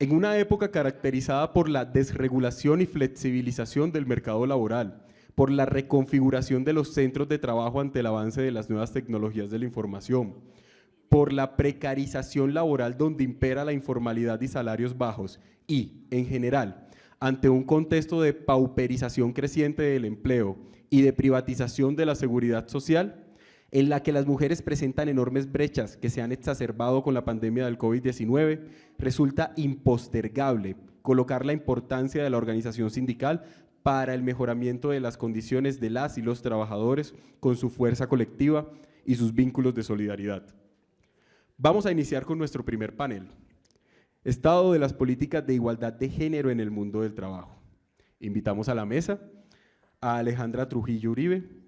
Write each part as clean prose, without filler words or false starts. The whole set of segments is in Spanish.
En una época caracterizada por la desregulación y flexibilización del mercado laboral, por la reconfiguración de los centros de trabajo ante el avance de las nuevas tecnologías de la información, por la precarización laboral donde impera la informalidad y salarios bajos y, en general, ante un contexto de pauperización creciente del empleo y de privatización de la seguridad social, en la que las mujeres presentan enormes brechas que se han exacerbado con la pandemia del COVID-19, resulta impostergable colocar la importancia de la organización sindical para el mejoramiento de las condiciones de las y los trabajadores con su fuerza colectiva y sus vínculos de solidaridad. Vamos a iniciar con nuestro primer panel, Estado de las políticas de igualdad de género en el mundo del trabajo. Invitamos a la mesa a Alejandra Trujillo Uribe,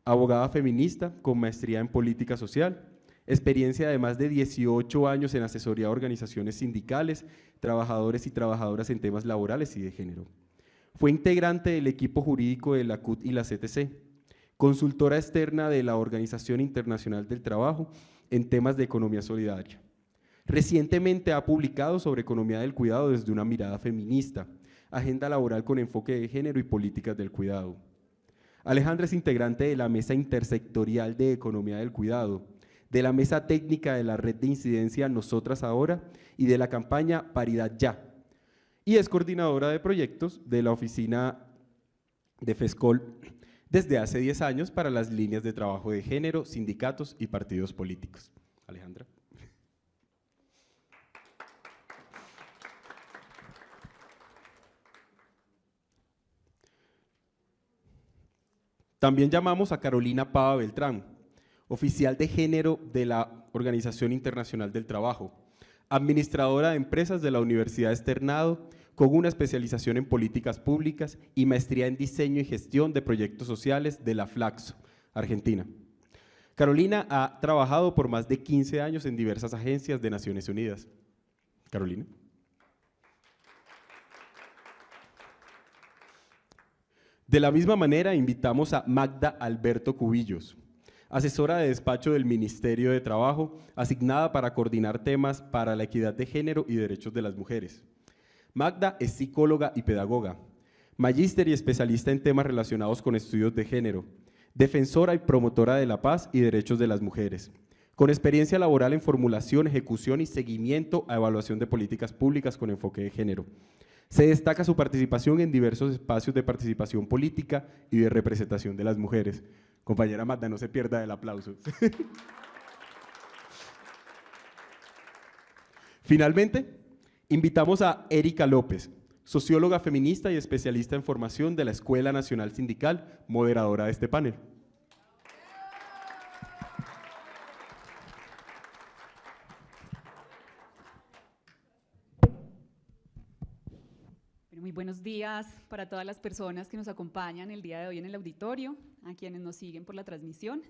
abogada feminista con maestría en política social, experiencia de más de 18 años en asesoría a organizaciones sindicales, trabajadores y trabajadoras en temas laborales y de género. Fue integrante del equipo jurídico de la CUT y la CTC, consultora externa de la Organización Internacional del Trabajo en temas de economía solidaria. Recientemente ha publicado sobre economía del cuidado desde una mirada feminista, agenda laboral con enfoque de género y políticas del cuidado. Alejandra es integrante de la Mesa Intersectorial de Economía del Cuidado, de la Mesa Técnica de la Red de Incidencia Nosotras Ahora y de la campaña Paridad Ya, y es coordinadora de proyectos de la oficina de FESCOL desde hace 10 años para las líneas de trabajo de género, sindicatos y partidos políticos. Alejandra. También llamamos a Carolina Pava Beltrán, oficial de género de la Organización Internacional del Trabajo, administradora de empresas de la Universidad Externado, con una especialización en políticas públicas y maestría en diseño y gestión de proyectos sociales de la Flaxo, Argentina. Carolina ha trabajado por más de 15 años en diversas agencias de Naciones Unidas. Carolina. De la misma manera, invitamos a Magda Alberto Cubillos, asesora de despacho del Ministerio de Trabajo, asignada para coordinar temas para la equidad de género y derechos de las mujeres. Magda es psicóloga y pedagoga, magíster y especialista en temas relacionados con estudios de género, defensora y promotora de la paz y derechos de las mujeres, con experiencia laboral en formulación, ejecución y seguimiento a evaluación de políticas públicas con enfoque de género. Se destaca su participación en diversos espacios de participación política y de representación de las mujeres. Compañera Magda, no se pierda el aplauso. Finalmente, invitamos a Erika López, socióloga feminista y especialista en formación de la Escuela Nacional Sindical, moderadora de este panel. Muy buenos días para todas las personas que nos acompañan el día de hoy en el auditorio, a quienes nos siguen por la transmisión.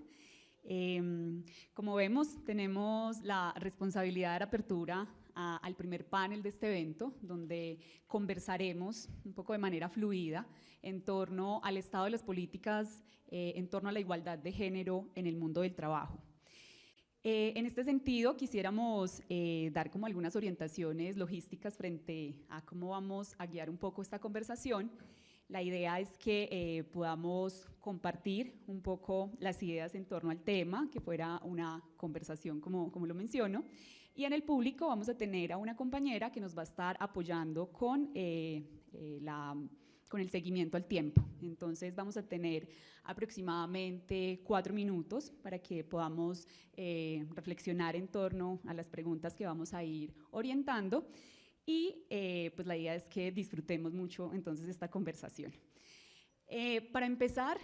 Como vemos, tenemos la responsabilidad de dar apertura al primer panel de este evento, donde conversaremos un poco de manera fluida en torno al estado de las políticas, en torno a la igualdad de género en el mundo del trabajo. En este sentido, quisiéramos dar como algunas orientaciones logísticas frente a cómo vamos a guiar un poco esta conversación. La idea es que podamos compartir un poco las ideas en torno al tema, que fuera una conversación como lo menciono, y en el público vamos a tener a una compañera que nos va a estar apoyando con el seguimiento al tiempo. Entonces vamos a tener aproximadamente 4 minutos para que podamos reflexionar en torno a las preguntas que vamos a ir orientando y pues la idea es que disfrutemos mucho entonces esta conversación. Para empezar,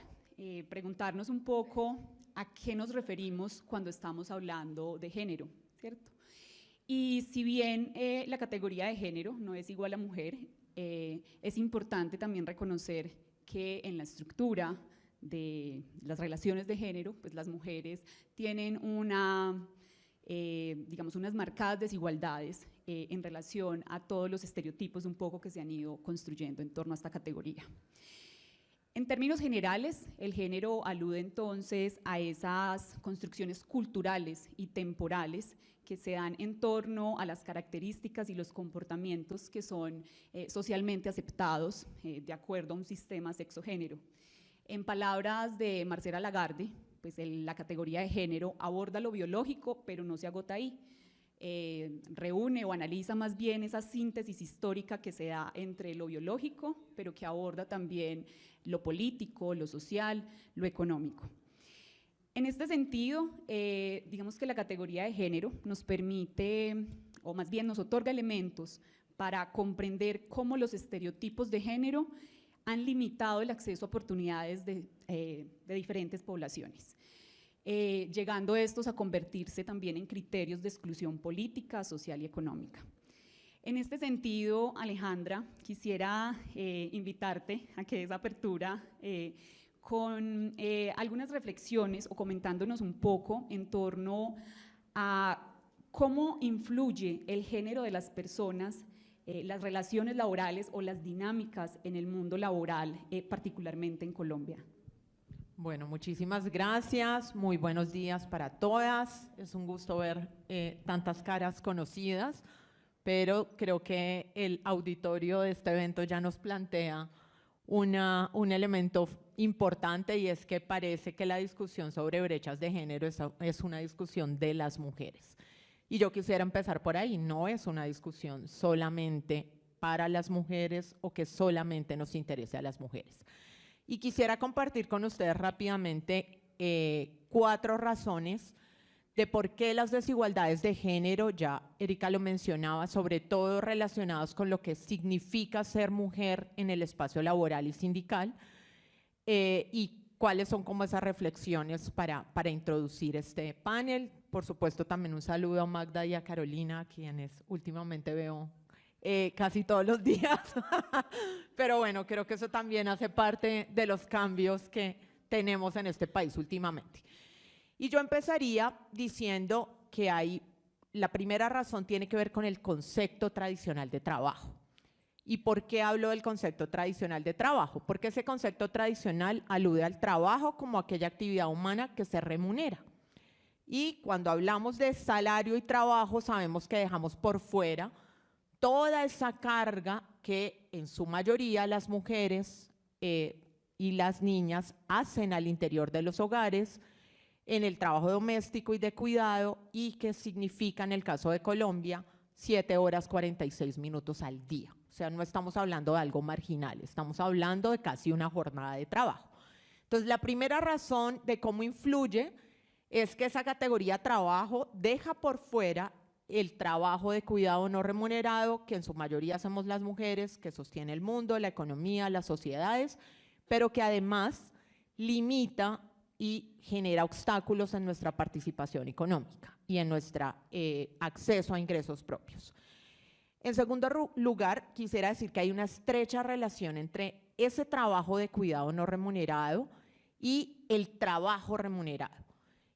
preguntarnos un poco a qué nos referimos cuando estamos hablando de género, ¿cierto? Y si bien la categoría de género no es igual a mujer, es importante también reconocer que en la estructura de las relaciones de género, pues las mujeres tienen digamos, unas marcadas desigualdades en relación a todos los estereotipos un poco que se han ido construyendo en torno a esta categoría. En términos generales, el género alude entonces a esas construcciones culturales y temporales que se dan en torno a las características y los comportamientos que son socialmente aceptados de acuerdo a un sistema sexo-género. En palabras de Marcela Lagarde, pues la categoría de género aborda lo biológico, pero no se agota ahí. Reúne o analiza más bien esa síntesis histórica que se da entre lo biológico, pero que aborda también lo político, lo social, lo económico. En este sentido, digamos que la categoría de género nos permite, o más bien nos otorga elementos para comprender cómo los estereotipos de género han limitado el acceso a oportunidades de diferentes poblaciones, llegando estos a convertirse también en criterios de exclusión política, social y económica. En este sentido, Alejandra, quisiera invitarte a que des apertura con algunas reflexiones o comentándonos un poco en torno a cómo influye el género de las personas, las relaciones laborales o las dinámicas en el mundo laboral, particularmente en Colombia. Bueno, muchísimas gracias, muy buenos días para todas. Es un gusto ver tantas caras conocidas, pero creo que el auditorio de este evento ya nos plantea un elemento importante, y es que parece que la discusión sobre brechas de género es una discusión de las mujeres. Y yo quisiera empezar por ahí, no es una discusión solamente para las mujeres o que solamente nos interese a las mujeres. Y quisiera compartir con ustedes rápidamente 4 razones de por qué las desigualdades de género, ya Erika lo mencionaba, sobre todo relacionados con lo que significa ser mujer en el espacio laboral y sindical, y cuáles son como esas reflexiones para introducir este panel. Por supuesto, también un saludo a Magda y a Carolina, a quienes últimamente veo casi todos los días, pero bueno, creo que eso también hace parte de los cambios que tenemos en este país últimamente. Y yo empezaría diciendo que la primera razón tiene que ver con el concepto tradicional de trabajo. ¿Y por qué hablo del concepto tradicional de trabajo? Porque ese concepto tradicional alude al trabajo como aquella actividad humana que se remunera. Y cuando hablamos de salario y trabajo, sabemos que dejamos por fuera toda esa carga que en su mayoría las mujeres y las niñas hacen al interior de los hogares, en el trabajo doméstico y de cuidado, y que significa en el caso de Colombia 7 horas 46 minutos al día. O sea, no estamos hablando de algo marginal, estamos hablando de casi una jornada de trabajo. Entonces, la primera razón de cómo influye es que esa categoría trabajo deja por fuera el trabajo de cuidado no remunerado, que en su mayoría somos las mujeres, que sostiene el mundo, la economía, las sociedades, pero que además limita y genera obstáculos en nuestra participación económica y en nuestro acceso a ingresos propios. En segundo lugar, quisiera decir que hay una estrecha relación entre ese trabajo de cuidado no remunerado y el trabajo remunerado.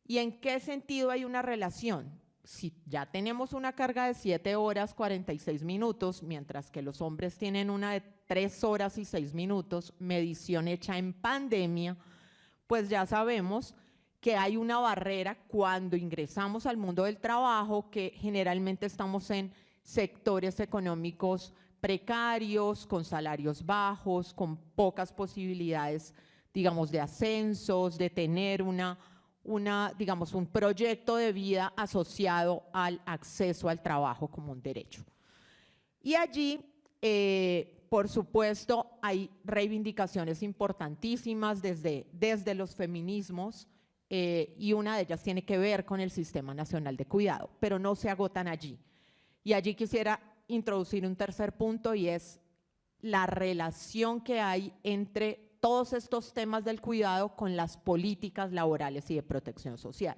¿Y en qué sentido hay una relación? Si ya tenemos una carga de 7 horas 46 minutos, mientras que los hombres tienen una de 3 horas y 6 minutos, medición hecha en pandemia, pues ya sabemos que hay una barrera cuando ingresamos al mundo del trabajo, que generalmente estamos en sectores económicos precarios, con salarios bajos, con pocas posibilidades, digamos, de ascensos, de tener digamos, un proyecto de vida asociado al acceso al trabajo como un derecho. Y allí, por supuesto, hay reivindicaciones importantísimas desde los feminismos, y una de ellas tiene que ver con el Sistema Nacional de Cuidado, pero no se agotan allí. Y allí quisiera introducir un tercer punto, y es la relación que hay entre todos estos temas del cuidado con las políticas laborales y de protección social.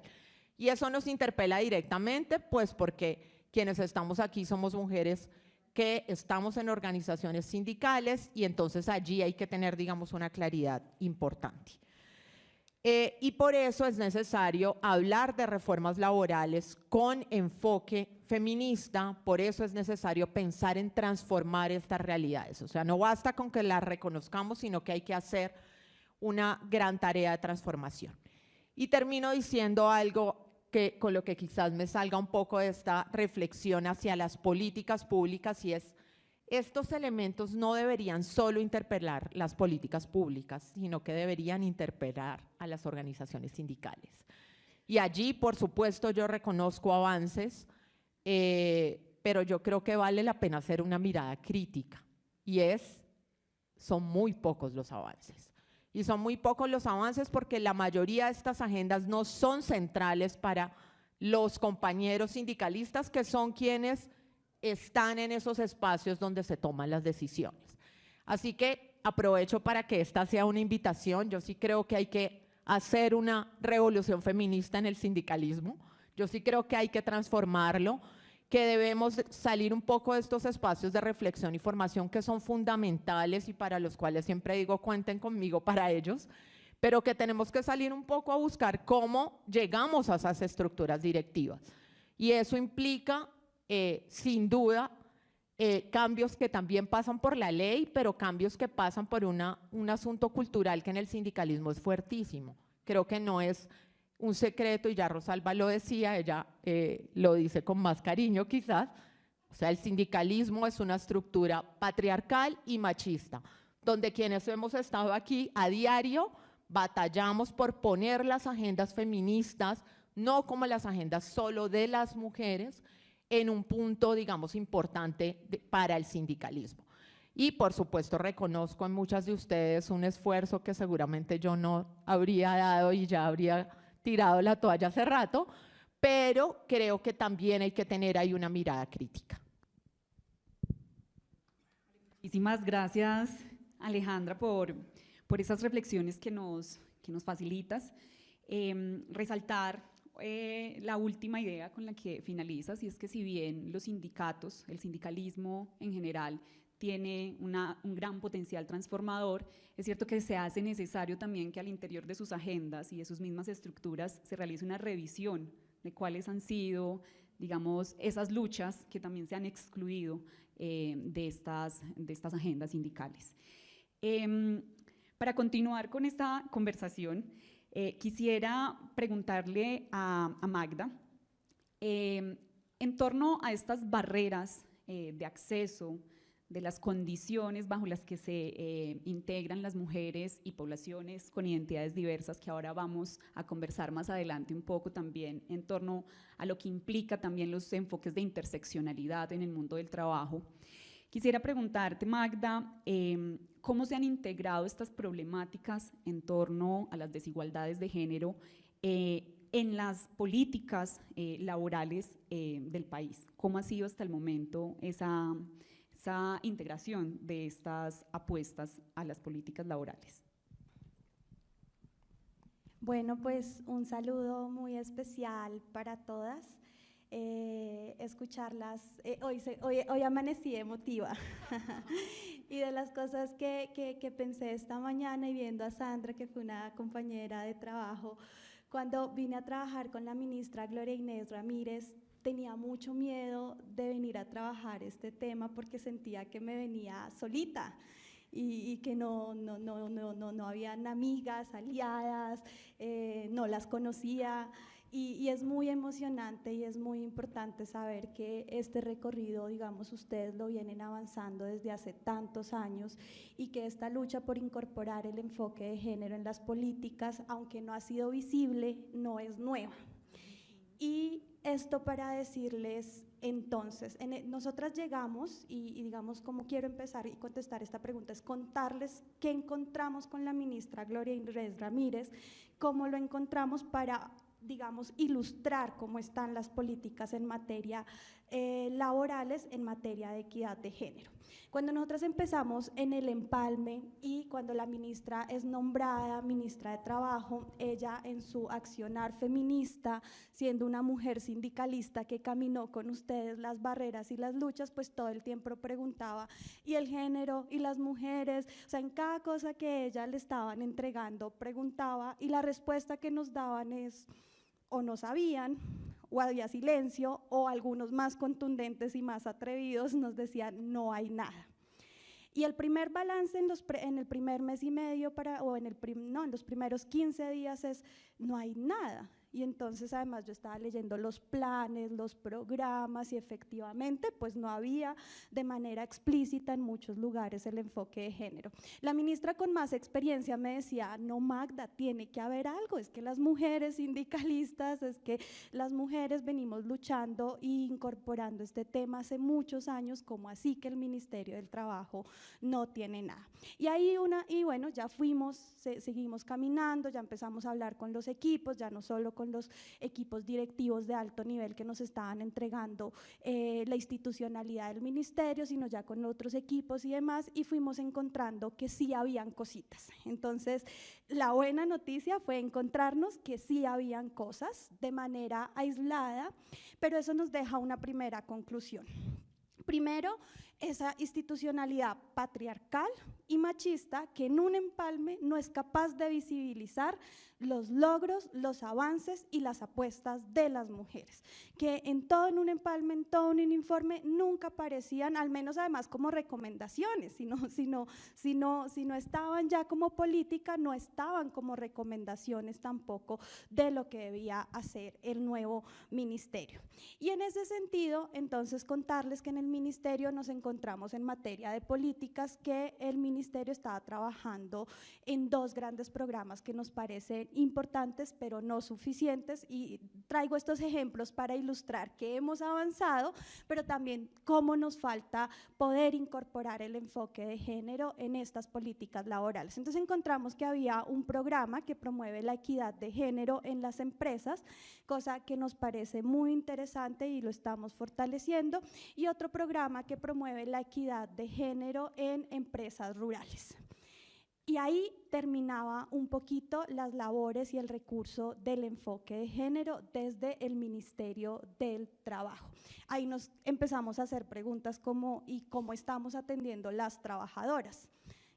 Y eso nos interpela directamente, pues porque quienes estamos aquí somos mujeres que estamos en organizaciones sindicales, y entonces allí hay que tener, digamos, una claridad importante. Y por eso es necesario hablar de reformas laborales con enfoque feminista, por eso es necesario pensar en transformar estas realidades. O sea, no basta con que las reconozcamos, sino que hay que hacer una gran tarea de transformación. Y termino diciendo algo con lo que quizás me salga un poco de esta reflexión hacia las políticas públicas, y es: estos elementos no deberían solo interpelar las políticas públicas, sino que deberían interpelar a las organizaciones sindicales. Y allí, por supuesto, yo reconozco avances, pero yo creo que vale la pena hacer una mirada crítica, y son muy pocos los avances. Y son muy pocos los avances porque la mayoría de estas agendas no son centrales para los compañeros sindicalistas, que son quienes están en esos espacios donde se toman las decisiones. Así que aprovecho para que esta sea una invitación. Yo sí creo que hay que hacer una revolución feminista en el sindicalismo. Yo sí creo que hay que transformarlo, que debemos salir un poco de estos espacios de reflexión y formación que son fundamentales y para los cuales siempre digo cuenten conmigo para ellos, pero que tenemos que salir un poco a buscar cómo llegamos a esas estructuras directivas. Y eso implica, sin duda, cambios que también pasan por la ley, pero cambios que pasan por un asunto cultural que en el sindicalismo es fuertísimo. Creo que no es un secreto, y ya Rosalba lo decía, ella lo dice con más cariño quizás, o sea, el sindicalismo es una estructura patriarcal y machista, donde quienes hemos estado aquí a diario batallamos por poner las agendas feministas, no como las agendas solo de las mujeres, en un punto, digamos, importante para el sindicalismo. Y, por supuesto, reconozco en muchas de ustedes un esfuerzo que seguramente yo no habría dado y ya habría tirado la toalla hace rato, pero creo que también hay que tener ahí una mirada crítica. Muchísimas gracias, Alejandra, por esas reflexiones que nos facilitas. Resaltar la última idea con la que finalizas, y es que si bien los sindicatos, el sindicalismo en general, tiene un gran potencial transformador, es cierto que se hace necesario también que al interior de sus agendas y de sus mismas estructuras se realice una revisión de cuáles han sido, digamos, esas luchas que también se han excluido de estas agendas sindicales. Para continuar con esta conversación, quisiera preguntarle a Magda, en torno a estas barreras de acceso, de las condiciones bajo las que se integran las mujeres y poblaciones con identidades diversas, que ahora vamos a conversar más adelante un poco también en torno a lo que implica también los enfoques de interseccionalidad en el mundo del trabajo. Quisiera preguntarte, Magda, ¿cómo se han integrado estas problemáticas en torno a las desigualdades de género en las políticas laborales del país? ¿Cómo ha sido hasta el momento esa integración de estas apuestas a las políticas laborales? Bueno, pues un saludo muy especial para todas. Escucharlas, hoy amanecí emotiva y de las cosas que pensé esta mañana, y viendo a Sandra, que fue una compañera de trabajo, cuando vine a trabajar con la ministra Gloria Inés Ramírez, tenía mucho miedo de venir a trabajar este tema porque sentía que me venía solita y que no habían amigas, aliadas, no las conocía. Y es muy emocionante y es muy importante saber que este recorrido, digamos, ustedes lo vienen avanzando desde hace tantos años, y que esta lucha por incorporar el enfoque de género en las políticas, aunque no ha sido visible, no es nueva. Y esto para decirles, entonces, nosotras llegamos y digamos, cómo quiero empezar y contestar esta pregunta, es contarles qué encontramos con la ministra Gloria Inés Ramírez, cómo lo encontramos para, digamos, ilustrar cómo están las políticas en materia laborales, en materia de equidad de género. Cuando nosotras empezamos en el empalme y cuando la ministra es nombrada ministra de Trabajo, ella en su accionar feminista, siendo una mujer sindicalista que caminó con ustedes las barreras y las luchas, pues todo el tiempo preguntaba, ¿y el género? ¿Y las mujeres? O sea, en cada cosa que ella le estaban entregando, preguntaba, y la respuesta que nos daban es, o no sabían, o había silencio, o algunos más contundentes y más atrevidos nos decían, no hay nada. Y el primer balance en el primer mes y medio, en los primeros 15 días es, no hay nada. y entonces además yo estaba leyendo los planes, los programas y efectivamente pues no había de manera explícita en muchos lugares el enfoque de género. La ministra con más experiencia me decía, no Magda, tiene que haber algo, es que las mujeres sindicalistas, es que las mujeres venimos luchando e incorporando este tema hace muchos años, como así que el Ministerio del Trabajo no tiene nada. Y ahí bueno, ya seguimos caminando, ya empezamos a hablar con los equipos, ya no solo con los equipos directivos de alto nivel que nos estaban entregando la institucionalidad del ministerio, sino ya con otros equipos y demás, y fuimos encontrando que sí habían cositas. Entonces, la buena noticia fue encontrarnos que sí habían cosas de manera aislada, pero eso nos deja una primera conclusión. Primero, esa institucionalidad patriarcal y machista que en un empalme no es capaz de visibilizar los logros, los avances y las apuestas de las mujeres, que en un empalme, en todo un informe, nunca aparecían, al menos además como recomendaciones, si no estaban ya como política, no estaban como recomendaciones tampoco de lo que debía hacer el nuevo ministerio. Y en ese sentido, entonces contarles que en el ministerio nos encontramos en materia de políticas que el ministerio estaba trabajando en 2 grandes programas que nos parecen importantes pero no suficientes, y traigo estos ejemplos para ilustrar que hemos avanzado, pero también cómo nos falta poder incorporar el enfoque de género en estas políticas laborales. Entonces encontramos que había un programa que promueve la equidad de género en las empresas, cosa que nos parece muy interesante y lo estamos fortaleciendo, y otro programa que promueve la equidad de género en empresas rurales. Y ahí terminaba un poquito las labores y el recurso del enfoque de género desde el Ministerio del Trabajo. Ahí nos empezamos a hacer preguntas como ¿y cómo estamos atendiendo las trabajadoras?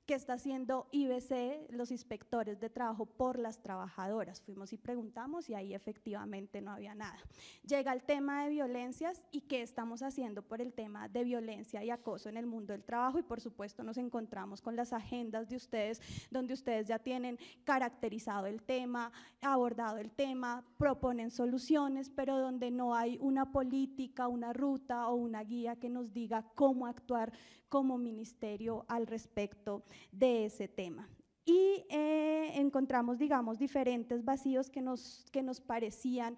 ¿Qué está haciendo IBC, los inspectores de trabajo, por las trabajadoras? Fuimos y preguntamos y ahí efectivamente no había nada. Llega el tema de violencias y ¿qué estamos haciendo por el tema de violencia y acoso en el mundo del trabajo? Y por supuesto nos encontramos con las agendas de ustedes, donde ustedes ya tienen caracterizado el tema, abordado el tema, proponen soluciones, pero donde no hay una política, una ruta o una guía que nos diga cómo actuar como ministerio al respecto de ese tema. Y encontramos, digamos, diferentes vacíos que nos parecían,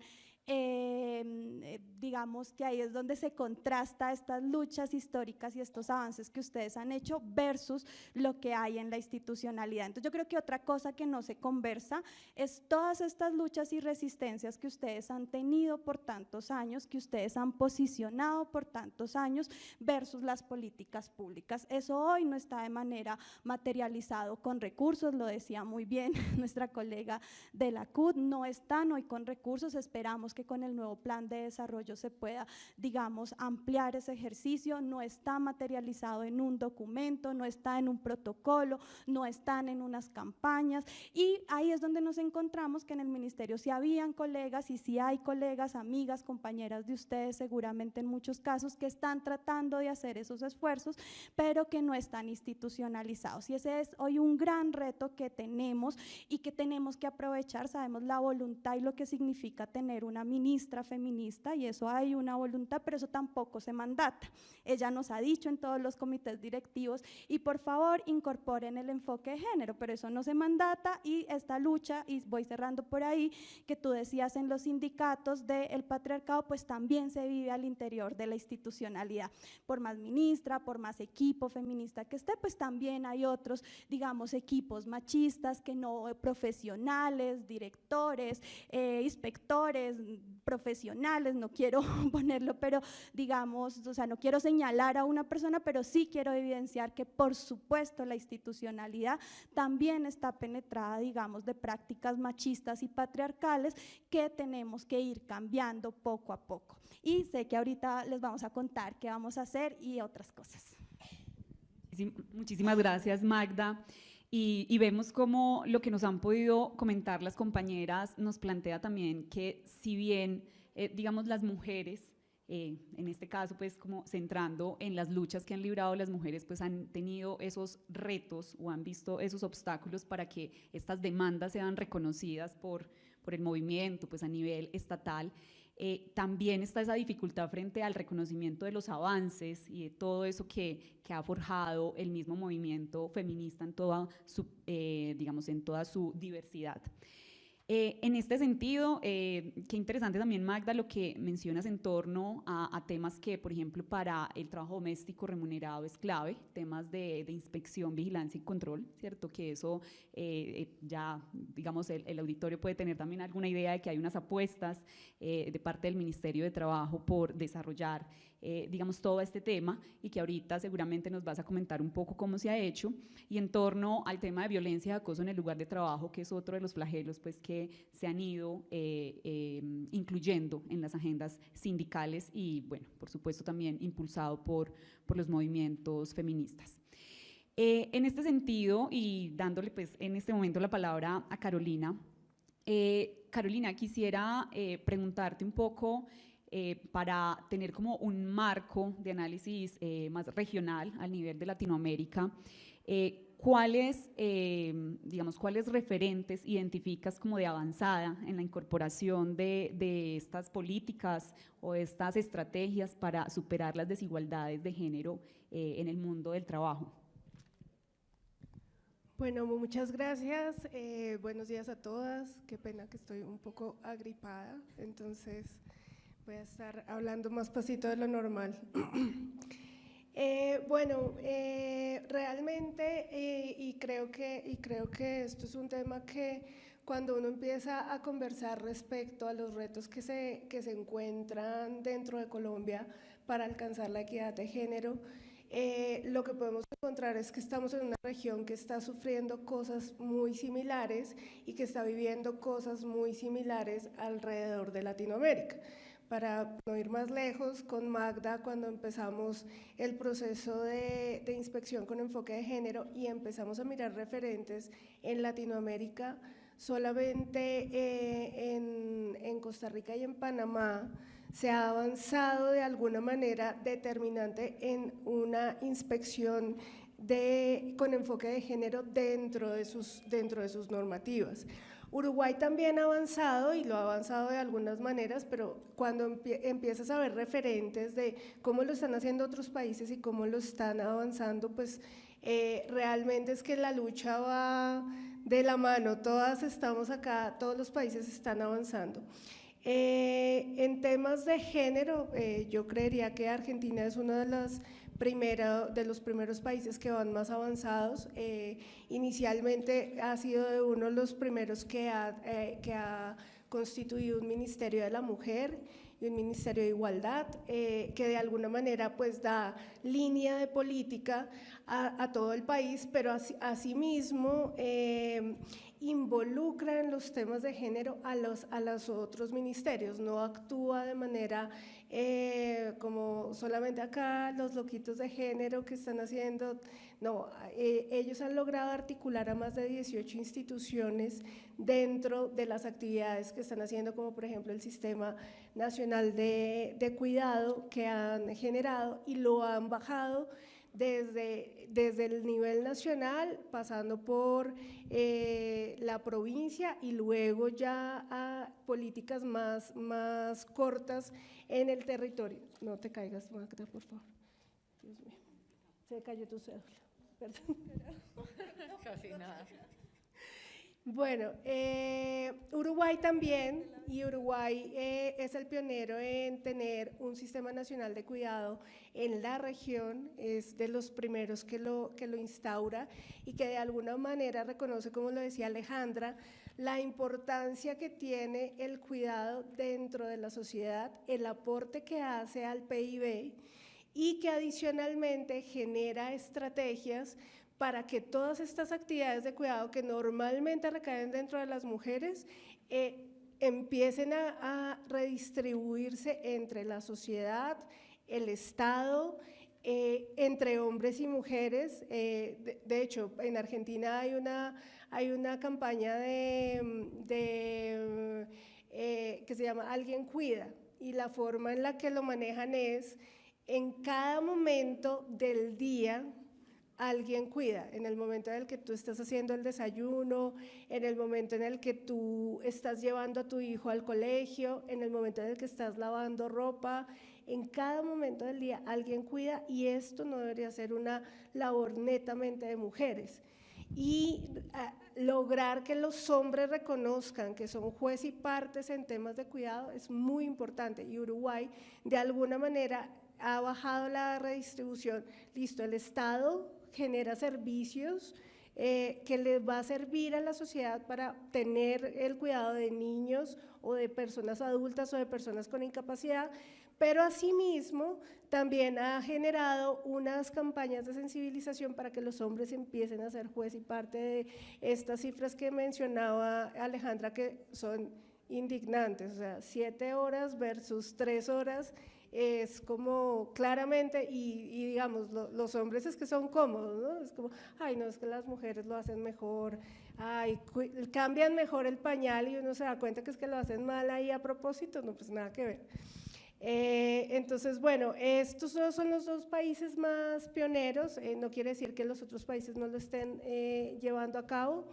digamos que ahí es donde se contrasta estas luchas históricas y estos avances que ustedes han hecho versus lo que hay en la institucionalidad. Entonces yo creo que otra cosa que no se conversa es todas estas luchas y resistencias que ustedes han tenido por tantos años, que ustedes han posicionado por tantos años versus las políticas públicas. Eso hoy no está de manera materializado con recursos, lo decía muy bien nuestra colega de la CUT, no están hoy con recursos, esperamos que con el nuevo plan de desarrollo se pueda, digamos, ampliar ese ejercicio, no está materializado en un documento, no está en un protocolo, no están en unas campañas, y ahí es donde nos encontramos que en el ministerio sí habían colegas y sí hay colegas, amigas, compañeras de ustedes, seguramente en muchos casos, que están tratando de hacer esos esfuerzos, pero que no están institucionalizados, y ese es hoy un gran reto que tenemos y que tenemos que aprovechar. Sabemos la voluntad y lo que significa tener una ministra feminista, y eso hay una voluntad, pero eso tampoco se mandata. Ella nos ha dicho en todos los comités directivos, y por favor incorporen el enfoque de género, pero eso no se mandata, y esta lucha, y voy cerrando por ahí, que tú decías en los sindicatos del patriarcado, pues también se vive al interior de la institucionalidad. Por más ministra, por más equipo feminista que esté, pues también hay otros, digamos, equipos machistas que no profesionales, directores, inspectores, profesionales, no quiero ponerlo, pero digamos, o sea, no quiero señalar a una persona, pero sí quiero evidenciar que por supuesto la institucionalidad también está penetrada, digamos, de prácticas machistas y patriarcales que tenemos que ir cambiando poco a poco. Y sé que ahorita les vamos a contar qué vamos a hacer y otras cosas. Muchísimas gracias, Magda. Y vemos cómo lo que nos han podido comentar las compañeras nos plantea también que si bien, digamos, las mujeres, en este caso, pues como centrando en las luchas que han librado las mujeres, pues han tenido esos retos o han visto esos obstáculos para que estas demandas sean reconocidas por por el movimiento, pues a nivel estatal. También está esa dificultad frente al reconocimiento de los avances y de todo eso que ha forjado el mismo movimiento feminista en toda su, digamos, en toda su diversidad. En este sentido, qué interesante también, Magda, lo que mencionas en torno a temas que, por ejemplo, para el trabajo doméstico remunerado es clave, temas de inspección, vigilancia y control, ¿cierto? Que eso ya, digamos, el auditorio puede tener también alguna idea de que hay unas apuestas de parte del Ministerio de Trabajo por desarrollar, digamos, todo este tema y que ahorita seguramente nos vas a comentar un poco cómo se ha hecho, y en torno al tema de violencia y acoso en el lugar de trabajo, que es otro de los flagelos pues, que se han ido incluyendo en las agendas sindicales y, bueno, por supuesto también impulsado por los movimientos feministas. En este sentido, y dándole pues en este momento la palabra a Carolina, Carolina, quisiera preguntarte un poco para tener como un marco de análisis más regional al nivel de Latinoamérica, ¿cuáles, digamos, cuáles referentes identificas como de avanzada en la incorporación de estas políticas o estas estrategias para superar las desigualdades de género en el mundo del trabajo? Bueno, muchas gracias. Buenos días a todas. Qué pena que estoy un poco agripada, entonces voy a estar hablando más pasito de lo normal. Realmente, y creo que esto es un tema que cuando uno empieza a conversar respecto a los retos que se encuentran dentro de Colombia para alcanzar la equidad de género, lo que podemos encontrar es que estamos en una región que está sufriendo cosas muy similares y que está viviendo cosas muy similares alrededor de Latinoamérica. Para no ir más lejos, con Magda, cuando empezamos el proceso de inspección con enfoque de género y empezamos a mirar referentes en Latinoamérica, solamente en Costa Rica y en Panamá se ha avanzado de alguna manera determinante en una inspección con enfoque de género dentro de sus normativas. Uruguay también ha avanzado y lo ha avanzado de algunas maneras, pero cuando empiezas a ver referentes de cómo lo están haciendo otros países y cómo lo están avanzando, pues realmente es que la lucha va de la mano, todas estamos acá, todos los países están avanzando. En temas de género, yo creería que Argentina es uno de los primeros países que van más avanzados. Inicialmente ha sido de uno de los primeros que ha constituido un Ministerio de la Mujer y un Ministerio de Igualdad, que de alguna manera pues da línea de política a todo el país, pero asimismo involucra en los temas de género a los otros ministerios, no actúa de manera como solamente acá los loquitos de género que están haciendo, no, ellos han logrado articular a más de 18 instituciones dentro de las actividades que están haciendo, como por ejemplo el Sistema Nacional de Cuidado que han generado y lo han bajado desde el nivel nacional, pasando por la provincia y luego ya a políticas más cortas en el territorio. No te caigas, Magda, por favor. Dios mío, se cayó tu cédula. Perdón. Casi nada. Bueno, Uruguay también, y Uruguay es el pionero en tener un sistema nacional de cuidado en la región, es de los primeros que lo instaura y que de alguna manera reconoce, como lo decía Alejandra, la importancia que tiene el cuidado dentro de la sociedad, el aporte que hace al PIB y que adicionalmente genera estrategias para que todas estas actividades de cuidado que normalmente recaen dentro de las mujeres empiecen a redistribuirse entre la sociedad, el Estado, entre hombres y mujeres. De hecho, en Argentina hay una campaña que se llama Alguien Cuida, y la forma en la que lo manejan es en cada momento del día alguien cuida, en el momento en el que tú estás haciendo el desayuno, en el momento en el que tú estás llevando a tu hijo al colegio, en el momento en el que estás lavando ropa, en cada momento del día alguien cuida, y esto no debería ser una labor netamente de mujeres. Y lograr que los hombres reconozcan que son juez y partes en temas de cuidado es muy importante, y Uruguay de alguna manera ha bajado la redistribución. Listo, el Estado genera servicios que les va a servir a la sociedad para tener el cuidado de niños o de personas adultas o de personas con incapacidad, pero asimismo también ha generado unas campañas de sensibilización para que los hombres empiecen a ser juez y parte de estas cifras que mencionaba Alejandra, que son indignantes, o sea, 7 horas versus 3 horas, es como claramente, y digamos, los hombres es que son cómodos, ¿no? Es como, ay, no, es que las mujeres lo hacen mejor, ay, cambian mejor el pañal, y uno se da cuenta que es que lo hacen mal ahí a propósito, no, pues nada que ver. Entonces, bueno, estos son los 2 países más pioneros, no quiere decir que los otros países no lo estén llevando a cabo.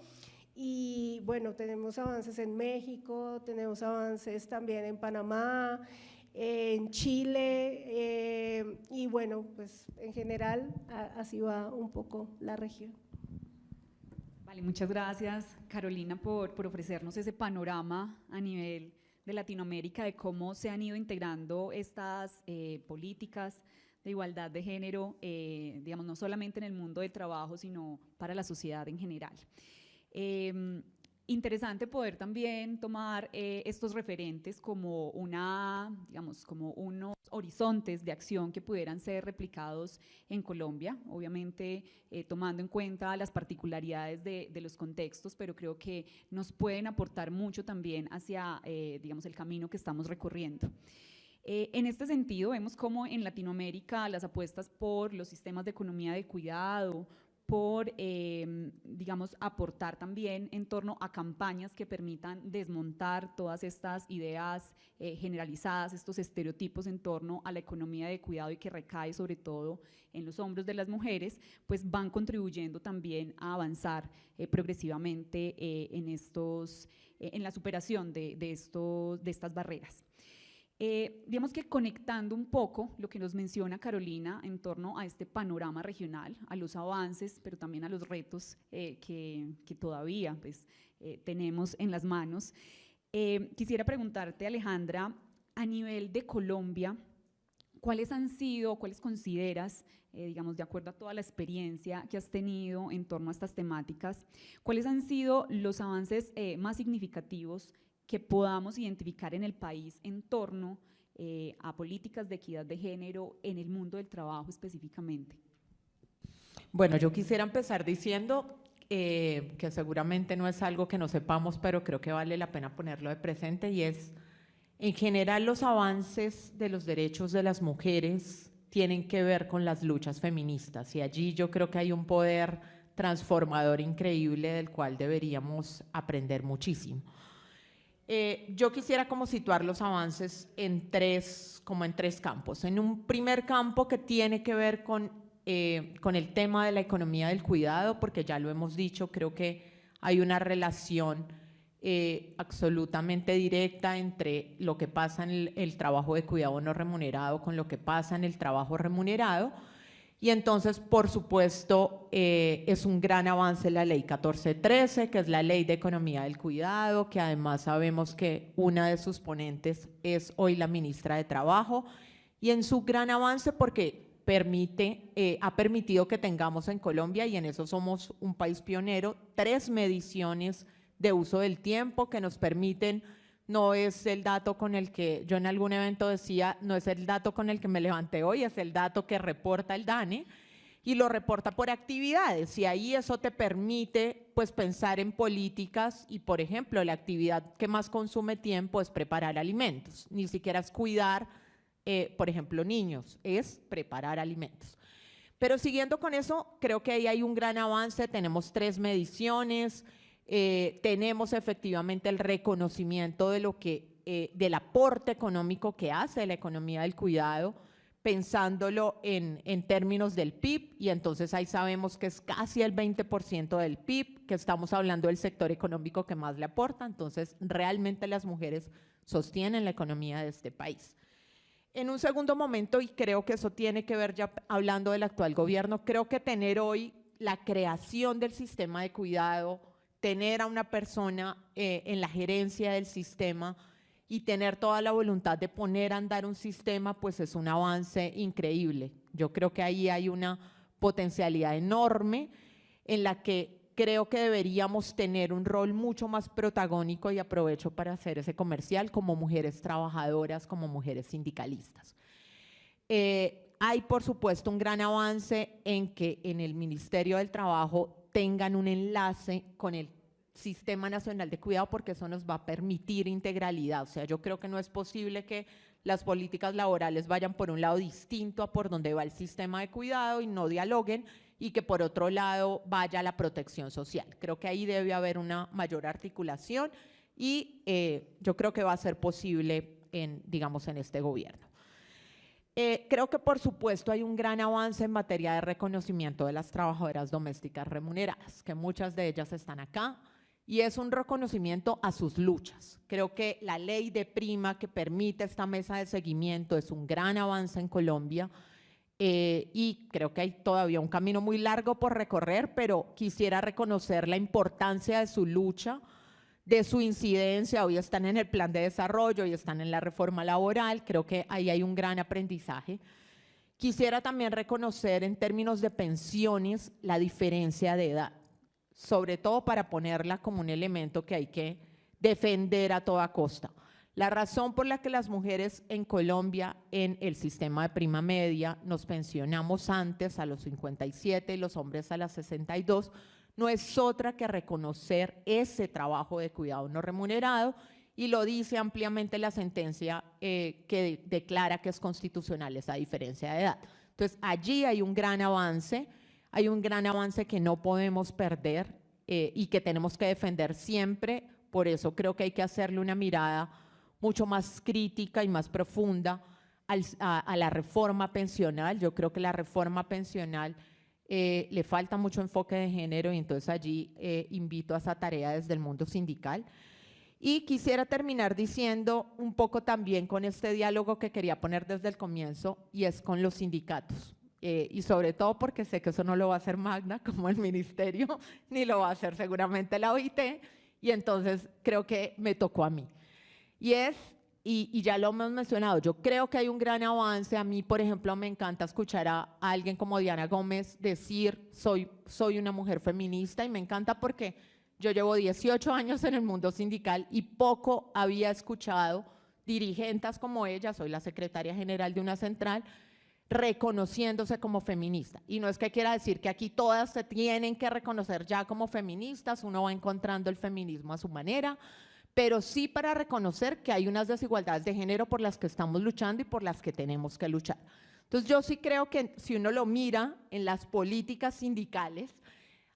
Y bueno, tenemos avances en México, tenemos avances también en Panamá, en Chile, y bueno, pues en general así va un poco la región. Vale, muchas gracias, Carolina, por ofrecernos ese panorama a nivel de Latinoamérica de cómo se han ido integrando estas políticas de igualdad de género, digamos, no solamente en el mundo del trabajo, sino para la sociedad en general. Interesante poder también tomar estos referentes como digamos, como unos horizontes de acción que pudieran ser replicados en Colombia, obviamente tomando en cuenta las particularidades de los contextos, pero creo que nos pueden aportar mucho también hacia, digamos, el camino que estamos recorriendo. En este sentido, vemos cómo en Latinoamérica las apuestas por los sistemas de economía de cuidado, por, digamos, aportar también en torno a campañas que permitan desmontar todas estas ideas generalizadas, estos estereotipos en torno a la economía de cuidado y que recae sobre todo en los hombros de las mujeres, pues van contribuyendo también a avanzar progresivamente en la superación de estas barreras. Digamos que conectando un poco lo que nos menciona Carolina en torno a este panorama regional, a los avances, pero también a los retos que todavía pues, tenemos en las manos, quisiera preguntarte, Alejandra, a nivel de Colombia, ¿cuáles consideras, digamos, de acuerdo a toda la experiencia que has tenido en torno a estas temáticas, cuáles han sido los avances más significativos que podamos identificar en el país en torno a políticas de equidad de género en el mundo del trabajo específicamente? Bueno, yo quisiera empezar diciendo que seguramente no es algo que no sepamos, pero creo que vale la pena ponerlo de presente, y es, en general, los avances de los derechos de las mujeres tienen que ver con las luchas feministas, y allí yo creo que hay un poder transformador increíble del cual deberíamos aprender muchísimo. Yo quisiera como situar los avances en tres campos. En un primer campo que tiene que ver con el tema de la economía del cuidado, porque ya lo hemos dicho, creo que hay una relación absolutamente directa entre lo que pasa en el trabajo de cuidado no remunerado con lo que pasa en el trabajo remunerado. Y entonces, por supuesto, es un gran avance la ley 1413, que es la ley de economía del cuidado, que además sabemos que una de sus ponentes es hoy la ministra de Trabajo, y en su gran avance porque ha permitido que tengamos en Colombia, y en eso somos un país pionero, 3 mediciones de uso del tiempo que nos permiten. No es el dato con el que yo en algún evento decía, no es el dato con el que me levanté hoy, es el dato que reporta el DANE, y lo reporta por actividades, y ahí eso te permite pues pensar en políticas. Y por ejemplo, la actividad que más consume tiempo es preparar alimentos, ni siquiera es cuidar, por ejemplo, niños, es preparar alimentos. Pero siguiendo con eso, creo que ahí hay un gran avance, tenemos 3 mediciones, tenemos efectivamente el reconocimiento de del aporte económico que hace la economía del cuidado, pensándolo en términos del PIB, y entonces ahí sabemos que es casi el 20% del PIB, que estamos hablando del sector económico que más le aporta, entonces realmente las mujeres sostienen la economía de este país. En un segundo momento, y creo que eso tiene que ver ya hablando del actual gobierno, creo que tener hoy la creación del sistema de cuidado, tener a una persona en la gerencia del sistema y tener toda la voluntad de poner a andar un sistema, pues es un avance increíble. Yo creo que ahí hay una potencialidad enorme en la que creo que deberíamos tener un rol mucho más protagónico, y aprovecho para hacer ese comercial, como mujeres trabajadoras, como mujeres sindicalistas. Hay, por supuesto, un gran avance en que en el Ministerio del Trabajo tengan un enlace con el Sistema Nacional de Cuidado, porque eso nos va a permitir integralidad. O sea, yo creo que no es posible que las políticas laborales vayan por un lado distinto a por donde va el sistema de cuidado y no dialoguen, y que por otro lado vaya la protección social. Creo que ahí debe haber una mayor articulación, y yo creo que va a ser posible digamos, en este gobierno. Creo que por supuesto hay un gran avance en materia de reconocimiento de las trabajadoras domésticas remuneradas, que muchas de ellas están acá, y es un reconocimiento a sus luchas. Creo que la ley de prima que permite esta mesa de seguimiento es un gran avance en Colombia, y creo que hay todavía un camino muy largo por recorrer, pero quisiera reconocer la importancia de su lucha, de su incidencia. Hoy están en el plan de desarrollo y están en la reforma laboral. Creo que ahí hay un gran aprendizaje. Quisiera también reconocer en términos de pensiones la diferencia de edad, sobre todo para ponerla como un elemento que hay que defender a toda costa. La razón por la que las mujeres en Colombia en el sistema de prima media nos pensionamos antes a los 57 y los hombres a las 62 no es otra que reconocer ese trabajo de cuidado no remunerado, y lo dice ampliamente la sentencia que declara que es constitucional esa diferencia de edad. Entonces, allí hay un gran avance que no podemos perder y que tenemos que defender siempre. Por eso creo que hay que hacerle una mirada mucho más crítica y más profunda a la reforma pensional. Yo creo que la reforma pensional le falta mucho enfoque de género, y entonces allí invito a esa tarea desde el mundo sindical. Y quisiera terminar diciendo un poco también con este diálogo que quería poner desde el comienzo, y es con los sindicatos. Y sobre todo porque sé que eso no lo va a hacer Magna como el ministerio, ni lo va a hacer seguramente la OIT, y entonces creo que me tocó a mí. Y ya lo hemos mencionado, yo creo que hay un gran avance. A mí, por ejemplo, me encanta escuchar a alguien como Diana Gómez decir soy una mujer feminista, y me encanta porque yo llevo 18 años en el mundo sindical y poco había escuchado dirigentes como ella. Soy la secretaria general de una central, reconociéndose como feminista. Y no es que quiera decir que aquí todas se tienen que reconocer ya como feministas, uno va encontrando el feminismo a su manera, pero sí para reconocer que hay unas desigualdades de género por las que estamos luchando y por las que tenemos que luchar. Entonces yo sí creo que si uno lo mira en las políticas sindicales,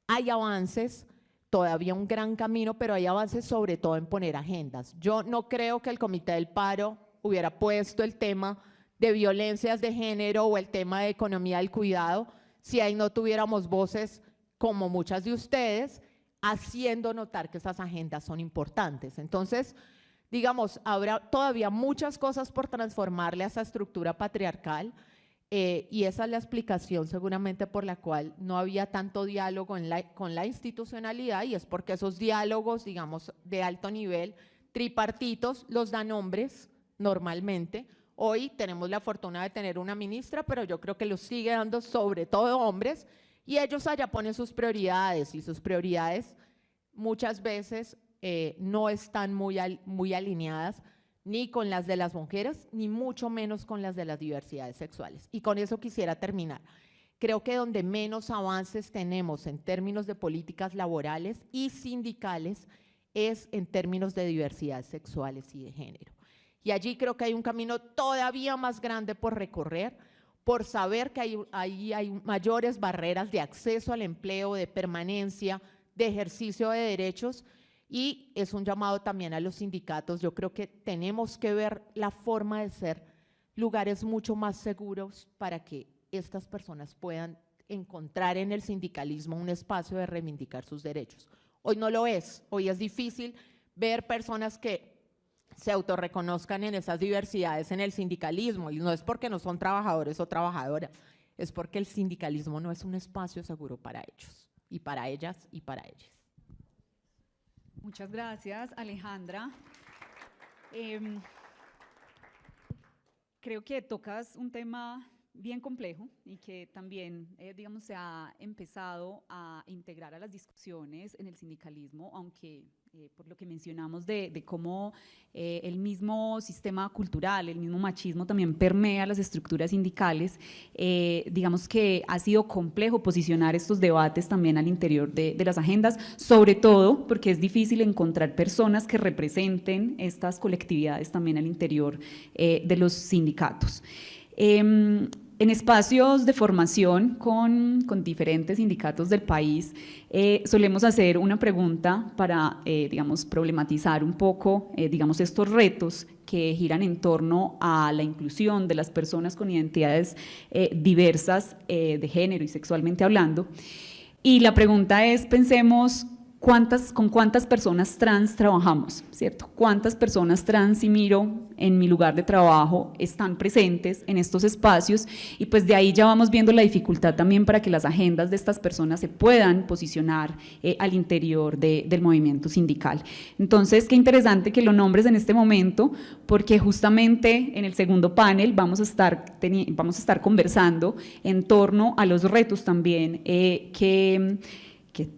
hay avances, todavía un gran camino, pero hay avances sobre todo en poner agendas. Yo no creo que el Comité del Paro hubiera puesto el tema de violencias de género o el tema de economía del cuidado si ahí no tuviéramos voces como muchas de ustedes haciendo notar que esas agendas son importantes. Entonces, digamos, habrá todavía muchas cosas por transformarle a esa estructura patriarcal, y esa es la explicación seguramente por la cual no había tanto diálogo con la institucionalidad, y es porque esos diálogos, digamos, de alto nivel, tripartitos, los dan hombres normalmente. Hoy tenemos la fortuna de tener una ministra, pero yo creo que los sigue dando sobre todo hombres, y ellos allá ponen sus prioridades, y sus prioridades muchas veces no están muy alineadas ni con las de las mujeres, ni mucho menos con las de las diversidades sexuales. Y con eso quisiera terminar. Creo que donde menos avances tenemos en términos de políticas laborales y sindicales es en términos de diversidades sexuales y de género. Y allí creo que hay un camino todavía más grande por recorrer, por saber que ahí hay mayores barreras de acceso al empleo, de permanencia, de ejercicio de derechos, y es un llamado también a los sindicatos. Yo creo que tenemos que ver la forma de ser lugares mucho más seguros para que estas personas puedan encontrar en el sindicalismo un espacio de reivindicar sus derechos. Hoy no lo es, hoy es difícil ver personas que se autorreconozcan en esas diversidades en el sindicalismo, y no es porque no son trabajadores o trabajadoras, es porque el sindicalismo no es un espacio seguro para ellos, y para ellas y para ellos. Muchas gracias, Alejandra. Creo que tocas un tema bien complejo y que también, digamos, se ha empezado a integrar a las discusiones en el sindicalismo, aunque por lo que mencionamos de cómo el mismo sistema cultural, el mismo machismo también permea las estructuras sindicales, digamos que ha sido complejo posicionar estos debates también al interior de las agendas, sobre todo porque es difícil encontrar personas que representen estas colectividades también al interior de los sindicatos. En espacios de formación con diferentes sindicatos del país, solemos hacer una pregunta para, digamos, problematizar un poco, digamos, estos retos que giran en torno a la inclusión de las personas con identidades diversas de género y sexualmente hablando. Y la pregunta es, pensemos, ¿con cuántas personas trans trabajamos? ¿Cierto? ¿Cuántas personas trans, si miro en mi lugar de trabajo, están presentes en estos espacios? Y pues de ahí ya vamos viendo la dificultad también para que las agendas de estas personas se puedan posicionar al interior del movimiento sindical. Entonces, qué interesante que lo nombres en este momento, porque justamente en el segundo panel vamos a estar conversando en torno a los retos también que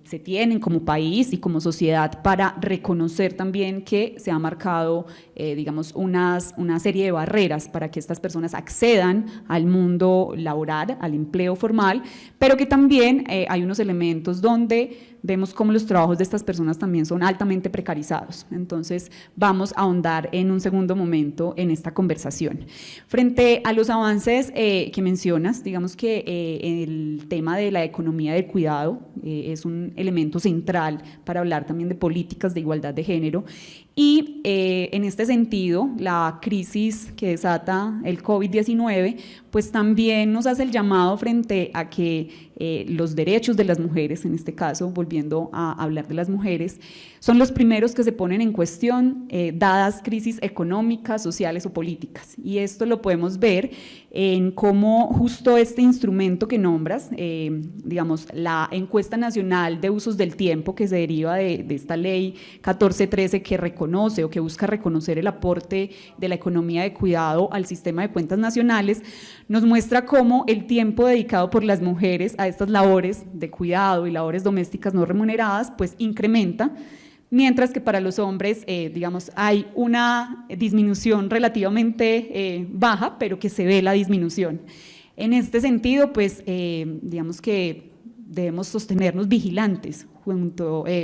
se tienen como país y como sociedad para reconocer también que se ha marcado, digamos, una serie de barreras para que estas personas accedan al mundo laboral, al empleo formal, pero que también hay unos elementos donde vemos cómo los trabajos de estas personas también son altamente precarizados. Entonces, vamos a ahondar en un segundo momento en esta conversación. Frente a los avances que mencionas, digamos que el tema de la economía del cuidado es un elemento central para hablar también de políticas de igualdad de género. Y en este sentido, la crisis que desata el COVID-19, pues también nos hace el llamado frente a que los derechos de las mujeres, en este caso, volviendo a hablar de las mujeres, son los primeros que se ponen en cuestión dadas crisis económicas, sociales o políticas. Y esto lo podemos ver en cómo justo este instrumento que nombras, digamos, la Encuesta Nacional de Usos del Tiempo, que se deriva de esta ley 1413 que reconoce o que busca reconocer el aporte de la economía de cuidado al sistema de cuentas nacionales, nos muestra cómo el tiempo dedicado por las mujeres a estas labores de cuidado y labores domésticas no remuneradas pues incrementa, mientras que para los hombres, digamos, hay una disminución relativamente baja, pero que se ve la disminución. En este sentido, pues, digamos que debemos sostenernos vigilantes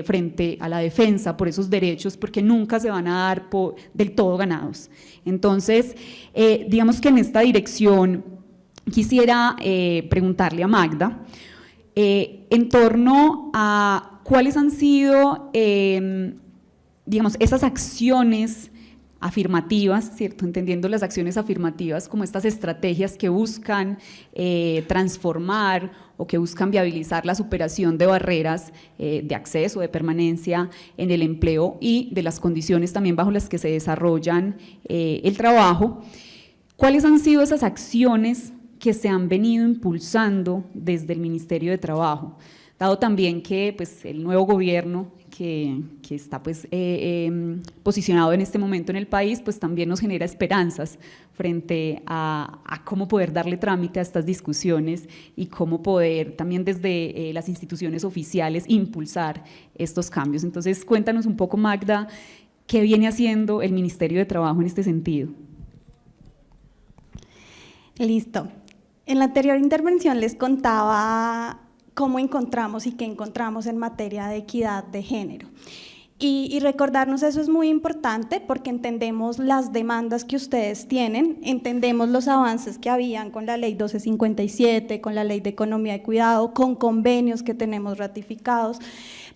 frente a la defensa por esos derechos, porque nunca se van a dar del todo ganados. Entonces, digamos que en esta dirección quisiera preguntarle a Magda en torno a cuáles han sido, digamos, esas acciones afirmativas, ¿cierto? Entendiendo las acciones afirmativas como estas estrategias que buscan transformar o que buscan viabilizar la superación de barreras de acceso, de permanencia en el empleo y de las condiciones también bajo las que se desarrollan el trabajo. ¿Cuáles han sido esas acciones que se han venido impulsando desde el Ministerio de Trabajo? Dado también que pues, el nuevo gobierno que está pues, posicionado en este momento en el país, pues también nos genera esperanzas frente a cómo poder darle trámite a estas discusiones y cómo poder también desde las instituciones oficiales impulsar estos cambios. Entonces, cuéntanos un poco, Magda, ¿qué viene haciendo el Ministerio de Trabajo en este sentido? Listo. En la anterior intervención les contaba cómo encontramos y qué encontramos en materia de equidad de género. Y recordarnos eso es muy importante porque entendemos las demandas que ustedes tienen, entendemos los avances que habían con la ley 1257, con la ley de economía de cuidado, con convenios que tenemos ratificados,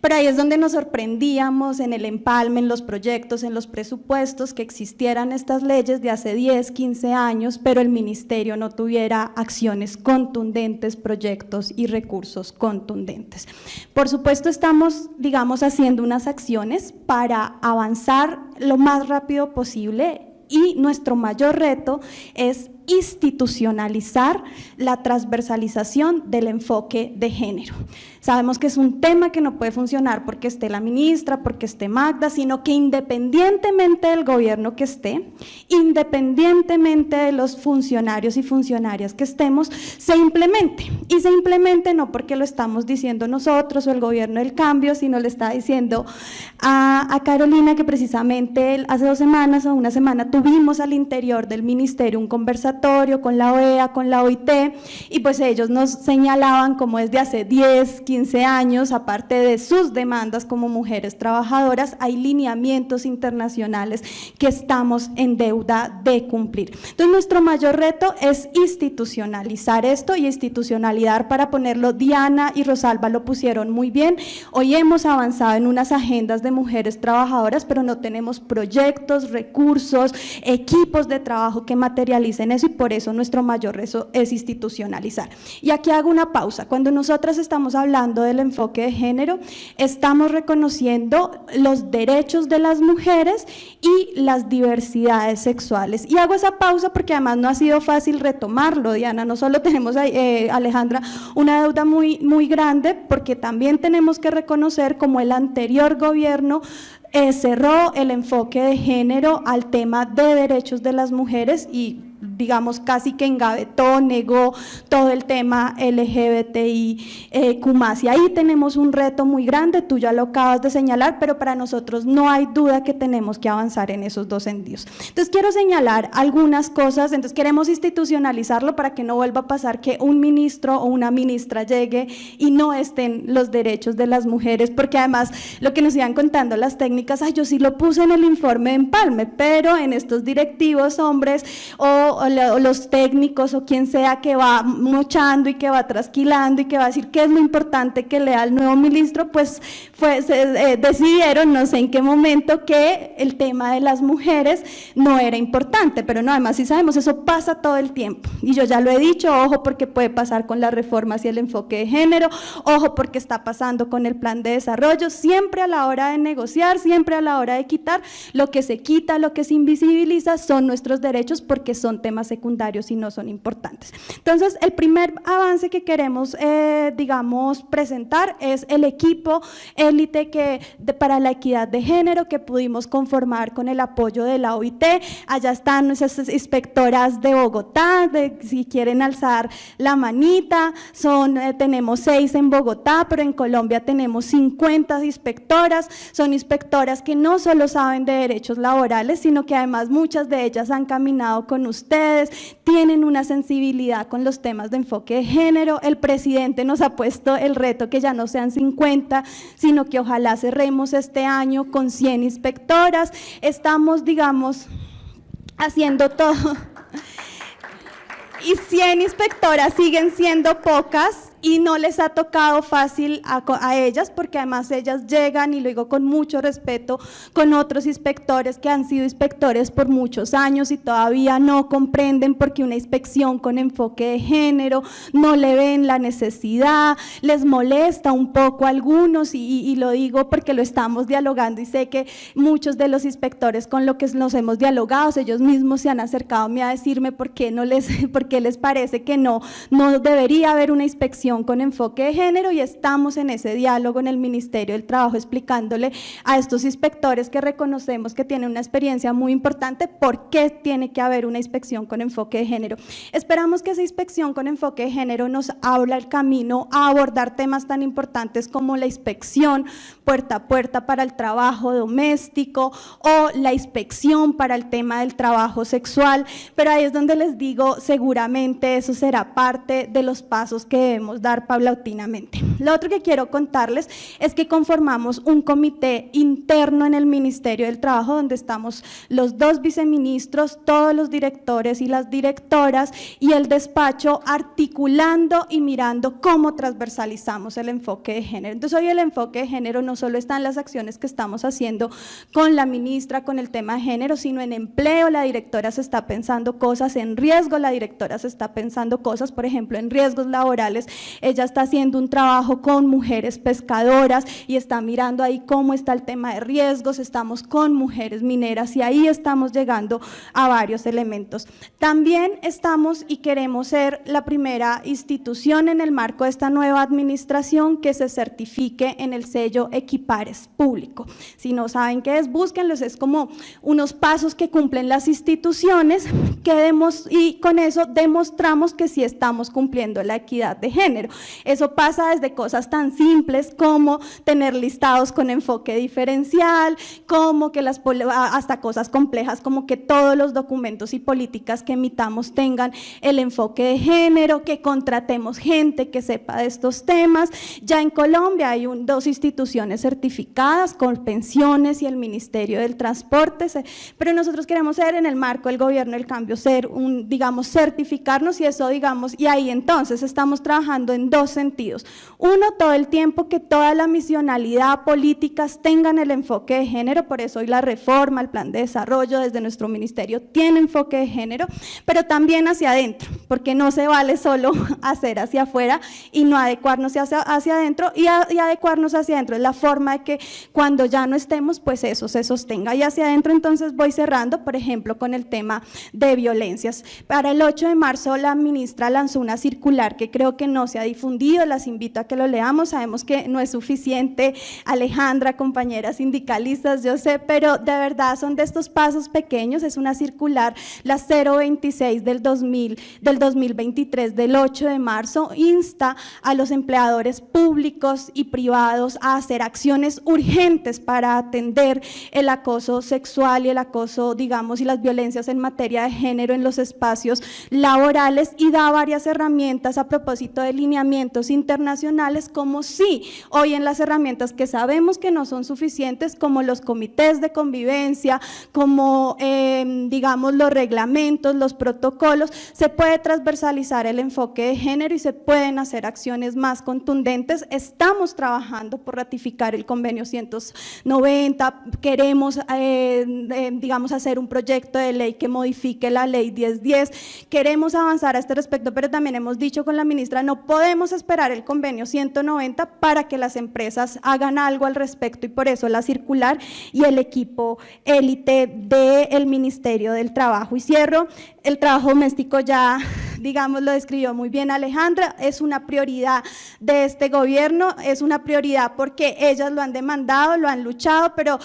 Pero ahí es donde nos sorprendíamos en el empalme, en los proyectos, en los presupuestos, que existieran estas leyes de hace 10, 15 años, pero el ministerio no tuviera acciones contundentes, proyectos y recursos contundentes. Por supuesto, estamos, digamos, haciendo unas acciones para avanzar lo más rápido posible, y nuestro mayor reto es institucionalizar la transversalización del enfoque de género. Sabemos que es un tema que no puede funcionar porque esté la ministra, porque esté Magda, sino que independientemente del gobierno que esté, independientemente de los funcionarios y funcionarias que estemos, se implemente. Y se implemente no porque lo estamos diciendo nosotros o el gobierno del cambio, sino le está diciendo a Carolina que precisamente hace 2 semanas o una semana tuvimos al interior del ministerio un conversatorio con la OEA, con la OIT, y pues ellos nos señalaban como desde hace 10, 15 años, aparte de sus demandas como mujeres trabajadoras, hay lineamientos internacionales que estamos en deuda de cumplir. Entonces, nuestro mayor reto es institucionalizar esto, y institucionalidad, para ponerlo, Diana y Rosalba lo pusieron muy bien. Hoy hemos avanzado en unas agendas de mujeres trabajadoras, pero no tenemos proyectos, recursos, equipos de trabajo que materialicen eso, y por eso nuestro mayor reto es institucionalizar. Y aquí hago una pausa. Cuando nosotras estamos hablando del enfoque de género, estamos reconociendo los derechos de las mujeres y las diversidades sexuales. Y hago esa pausa porque además no ha sido fácil retomarlo, Diana. No solo tenemos, Alejandra, una deuda muy, muy grande, porque también tenemos que reconocer como el anterior gobierno cerró el enfoque de género al tema de derechos de las mujeres y, digamos, casi que engavetó, negó todo el tema LGBTI, y ahí tenemos un reto muy grande, tú ya lo acabas de señalar, pero para nosotros no hay duda que tenemos que avanzar en esos 2 sentidos. Entonces, quiero señalar algunas cosas. Entonces, queremos institucionalizarlo para que no vuelva a pasar que un ministro o una ministra llegue y no estén los derechos de las mujeres, porque además lo que nos iban contando las técnicas, yo sí lo puse en el informe de empalme, pero en estos directivos hombres o los técnicos o quien sea que va mochando y que va trasquilando y que va a decir qué es lo importante que lea el nuevo ministro, pues decidieron, no sé en qué momento, que el tema de las mujeres no era importante, pero no, además sí sabemos, eso pasa todo el tiempo, y yo ya lo he dicho, ojo porque puede pasar con las reformas y el enfoque de género, ojo porque está pasando con el plan de desarrollo. Siempre a la hora de negociar, siempre a la hora de quitar, lo que se quita, lo que se invisibiliza son nuestros derechos, porque son temas secundarios y no son importantes. Entonces, el primer avance que queremos, digamos, presentar es el equipo élite para la equidad de género que pudimos conformar con el apoyo de la OIT. Allá están nuestras inspectoras de Bogotá, si quieren alzar la manita, tenemos 6 en Bogotá, pero en Colombia tenemos 50 inspectoras. Son inspectoras que no solo saben de derechos laborales, sino que además muchas de ellas han caminado con ustedes, tienen una sensibilidad con los temas de enfoque de género. El presidente nos ha puesto el reto que ya no sean 50, sino que ojalá cerremos este año con 100 inspectoras. Estamos, digamos, haciendo todo. Y 100 inspectoras siguen siendo pocas, y no les ha tocado fácil a ellas, porque además ellas llegan, y lo digo con mucho respeto, con otros inspectores que han sido inspectores por muchos años y todavía no comprenden porque una inspección con enfoque de género no le ven la necesidad, les molesta un poco a algunos, y lo digo porque lo estamos dialogando, y sé que muchos de los inspectores con lo que nos hemos dialogado, ellos mismos se han acercado a mí a decirme por qué les parece que no debería haber una inspección con enfoque de género, y estamos en ese diálogo en el Ministerio del Trabajo explicándole a estos inspectores que reconocemos que tienen una experiencia muy importante por qué tiene que haber una inspección con enfoque de género. Esperamos que esa inspección con enfoque de género nos abra el camino a abordar temas tan importantes como la inspección puerta a puerta para el trabajo doméstico o la inspección para el tema del trabajo sexual, pero ahí es donde les digo, seguramente eso será parte de los pasos que debemos podemos dar paulatinamente. Lo otro que quiero contarles es que conformamos un comité interno en el Ministerio del Trabajo donde estamos los 2 viceministros, todos los directores y las directoras y el despacho articulando y mirando cómo transversalizamos el enfoque de género. Entonces hoy el enfoque de género no solo está en las acciones que estamos haciendo con la ministra con el tema de género, sino en empleo, la directora se está pensando cosas, en riesgo la directora se está pensando cosas, por ejemplo en riesgos laborales, ella está haciendo un trabajo con mujeres pescadoras y está mirando ahí cómo está el tema de riesgos, estamos con mujeres mineras y ahí estamos llegando a varios elementos. También estamos y queremos ser la primera institución en el marco de esta nueva administración que se certifique en el sello Equipares Público. Si no saben qué es, búsquenlos, es como unos pasos que cumplen las instituciones y con eso demostramos que sí estamos cumpliendo la equidad de género. Eso pasa desde cosas tan simples como tener listados con enfoque diferencial, como que hasta cosas complejas como que todos los documentos y políticas que emitamos tengan el enfoque de género, que contratemos gente que sepa de estos temas. Ya en Colombia hay 2 instituciones certificadas, Colpensiones y el Ministerio del Transporte, pero nosotros queremos ser en el marco del gobierno del cambio, ser certificarnos y eso y ahí entonces estamos trabajando en 2 sentidos. Uno, todo el tiempo que toda la misionalidad, políticas tengan el enfoque de género, por eso hoy la reforma, el plan de desarrollo desde nuestro ministerio tiene enfoque de género, pero también hacia adentro, porque no se vale solo hacer hacia afuera y no adecuarnos hacia adentro, y adecuarnos hacia adentro es la forma de que cuando ya no estemos, pues eso se sostenga. Y hacia adentro entonces voy cerrando, por ejemplo, con el tema de violencias. Para el 8 de marzo la ministra lanzó una circular que creo que no se ha difundido, las invito a que lo leamos, sabemos que no es suficiente, Alejandra, compañeras sindicalistas, yo sé, pero de verdad son de estos pasos pequeños, es una circular, la 026 del 2023, del 8 de marzo, insta a los empleadores públicos y privados a hacer acciones urgentes para atender el acoso sexual y el acoso, y las violencias en materia de género en los espacios laborales, y da varias herramientas a propósito de lineamientos internacionales, como sí, hoy en las herramientas que sabemos que no son suficientes, como los comités de convivencia, como los reglamentos, los protocolos, se puede transversalizar el enfoque de género y se pueden hacer acciones más contundentes. Estamos trabajando por ratificar el convenio 190, queremos hacer un proyecto de ley que modifique la ley 1010, queremos avanzar a este respecto, pero también hemos dicho con la ministra, no podemos esperar el convenio 190 para que las empresas hagan algo al respecto, y por eso la circular y el equipo élite del Ministerio del Trabajo. Y cierro, el trabajo doméstico ya, lo describió muy bien Alejandra, es una prioridad de este gobierno, es una prioridad porque ellas lo han demandado, lo han luchado, pero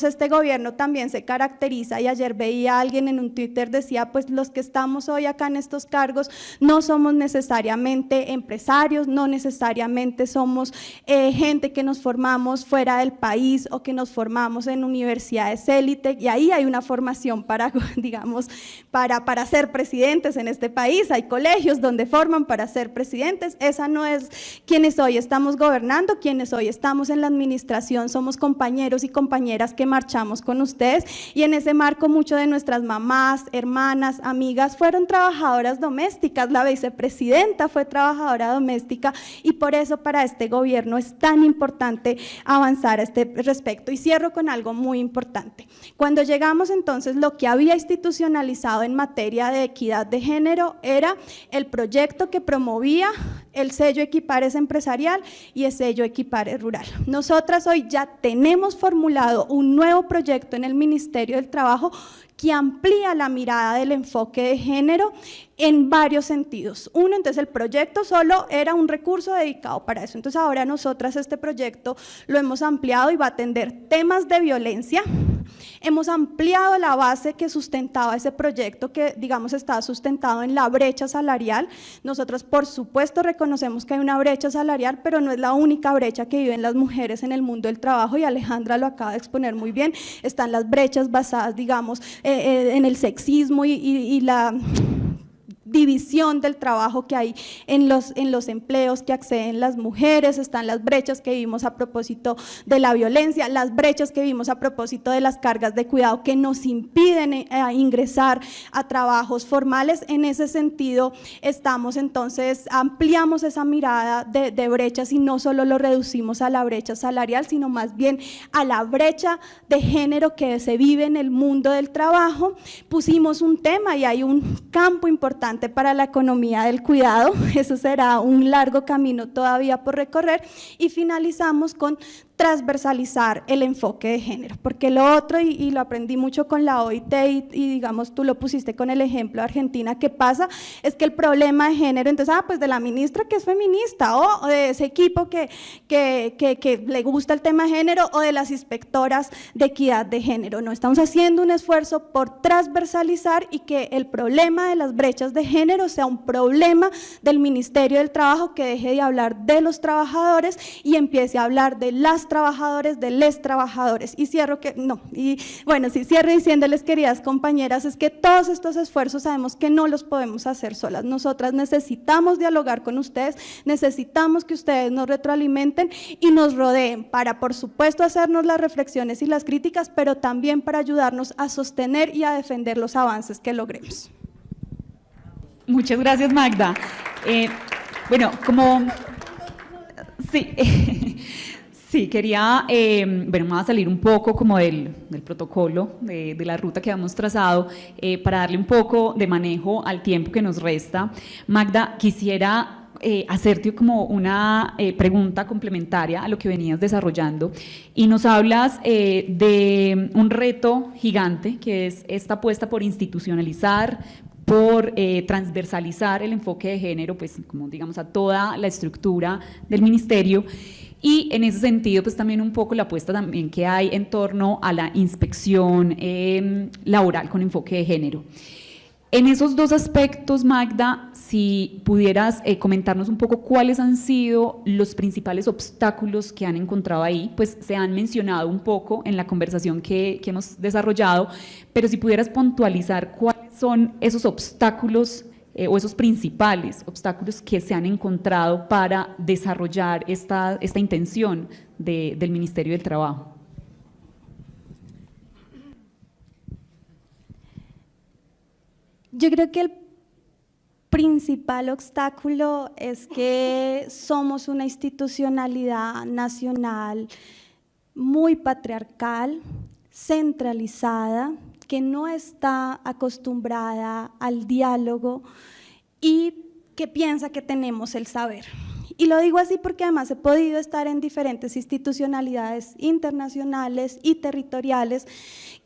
este gobierno también se caracteriza, y ayer veía a alguien en un Twitter, decía, pues los que estamos hoy acá en estos cargos no somos necesariamente empresarios, no necesariamente somos gente que nos formamos fuera del país o que nos formamos en universidades élite, y ahí hay una formación para ser presidentes en este país, hay colegios donde forman para ser presidentes, esa no es quienes hoy estamos gobernando, quienes hoy estamos en la administración, somos compañeros y compañeras que marchamos con ustedes, y en ese marco muchas de nuestras mamás, hermanas, amigas fueron trabajadoras domésticas, la vicepresidenta fue trabajadora doméstica, y por eso para este gobierno es tan importante avanzar a este respecto. Y cierro con algo muy importante, cuando llegamos entonces lo que había institucionalizado en materia de equidad de género era el proyecto que promovía el sello Equipares empresarial y el sello Equipares rural. Nosotras hoy ya tenemos formulado un nuevo proyecto en el Ministerio del Trabajo que amplía la mirada del enfoque de género en varios sentidos. Uno, entonces el proyecto solo era un recurso dedicado para eso, entonces ahora nosotras este proyecto lo hemos ampliado y va a atender temas de violencia. Hemos ampliado la base que sustentaba ese proyecto, que estaba sustentado en la brecha salarial. Nosotros por supuesto reconocemos que hay una brecha salarial, pero no es la única brecha que viven las mujeres en el mundo del trabajo, y Alejandra lo acaba de exponer muy bien. Están las brechas basadas en el sexismo y la división del trabajo que hay en los empleos que acceden las mujeres, están las brechas que vimos a propósito de la violencia, las brechas que vimos a propósito de las cargas de cuidado que nos impiden ingresar a trabajos formales. En ese sentido estamos entonces, ampliamos esa mirada de brechas y no solo lo reducimos a la brecha salarial, sino más bien a la brecha de género que se vive en el mundo del trabajo. Pusimos un tema y hay un campo importante para la economía del cuidado, eso será un largo camino todavía por recorrer, y finalizamos con transversalizar el enfoque de género, porque lo otro, y lo aprendí mucho con la OIT y digamos tú lo pusiste con el ejemplo de Argentina, que pasa es que el problema de género, entonces, pues de la ministra que es feminista, o de ese equipo que le gusta el tema de género, o de las inspectoras de equidad de género. No, estamos haciendo un esfuerzo por transversalizar y que el problema de las brechas de género sea un problema del Ministerio del Trabajo, que deje de hablar de los trabajadores y empiece a hablar de las trabajadores, de les trabajadores. Y cierro cierro diciéndoles, queridas compañeras, es que todos estos esfuerzos sabemos que no los podemos hacer solas. Nosotras necesitamos dialogar con ustedes, necesitamos que ustedes nos retroalimenten y nos rodeen para, por supuesto, hacernos las reflexiones y las críticas, pero también para ayudarnos a sostener y a defender los avances que logremos. Muchas gracias, Magda. Bueno, como… Sí, quería, me va a salir un poco como del protocolo, de la ruta que hemos trazado, para darle un poco de manejo al tiempo que nos resta. Magda, quisiera hacerte como una pregunta complementaria a lo que venías desarrollando, y nos hablas de un reto gigante que es esta apuesta por institucionalizar, por transversalizar el enfoque de género, pues como digamos a toda la estructura del ministerio. Y en ese sentido, pues también un poco la apuesta también que hay en torno a la inspección laboral con enfoque de género. En esos dos aspectos, Magda, si pudieras comentarnos un poco cuáles han sido los principales obstáculos que han encontrado ahí, pues se han mencionado un poco en la conversación que hemos desarrollado, pero si pudieras puntualizar cuáles son esos obstáculos o esos principales obstáculos que se han encontrado para desarrollar esta intención del Ministerio del Trabajo. Yo creo que el principal obstáculo es que somos una institucionalidad nacional muy patriarcal, centralizada, que no está acostumbrada al diálogo y que piensa que tenemos el saber. Y lo digo así porque además he podido estar en diferentes institucionalidades internacionales y territoriales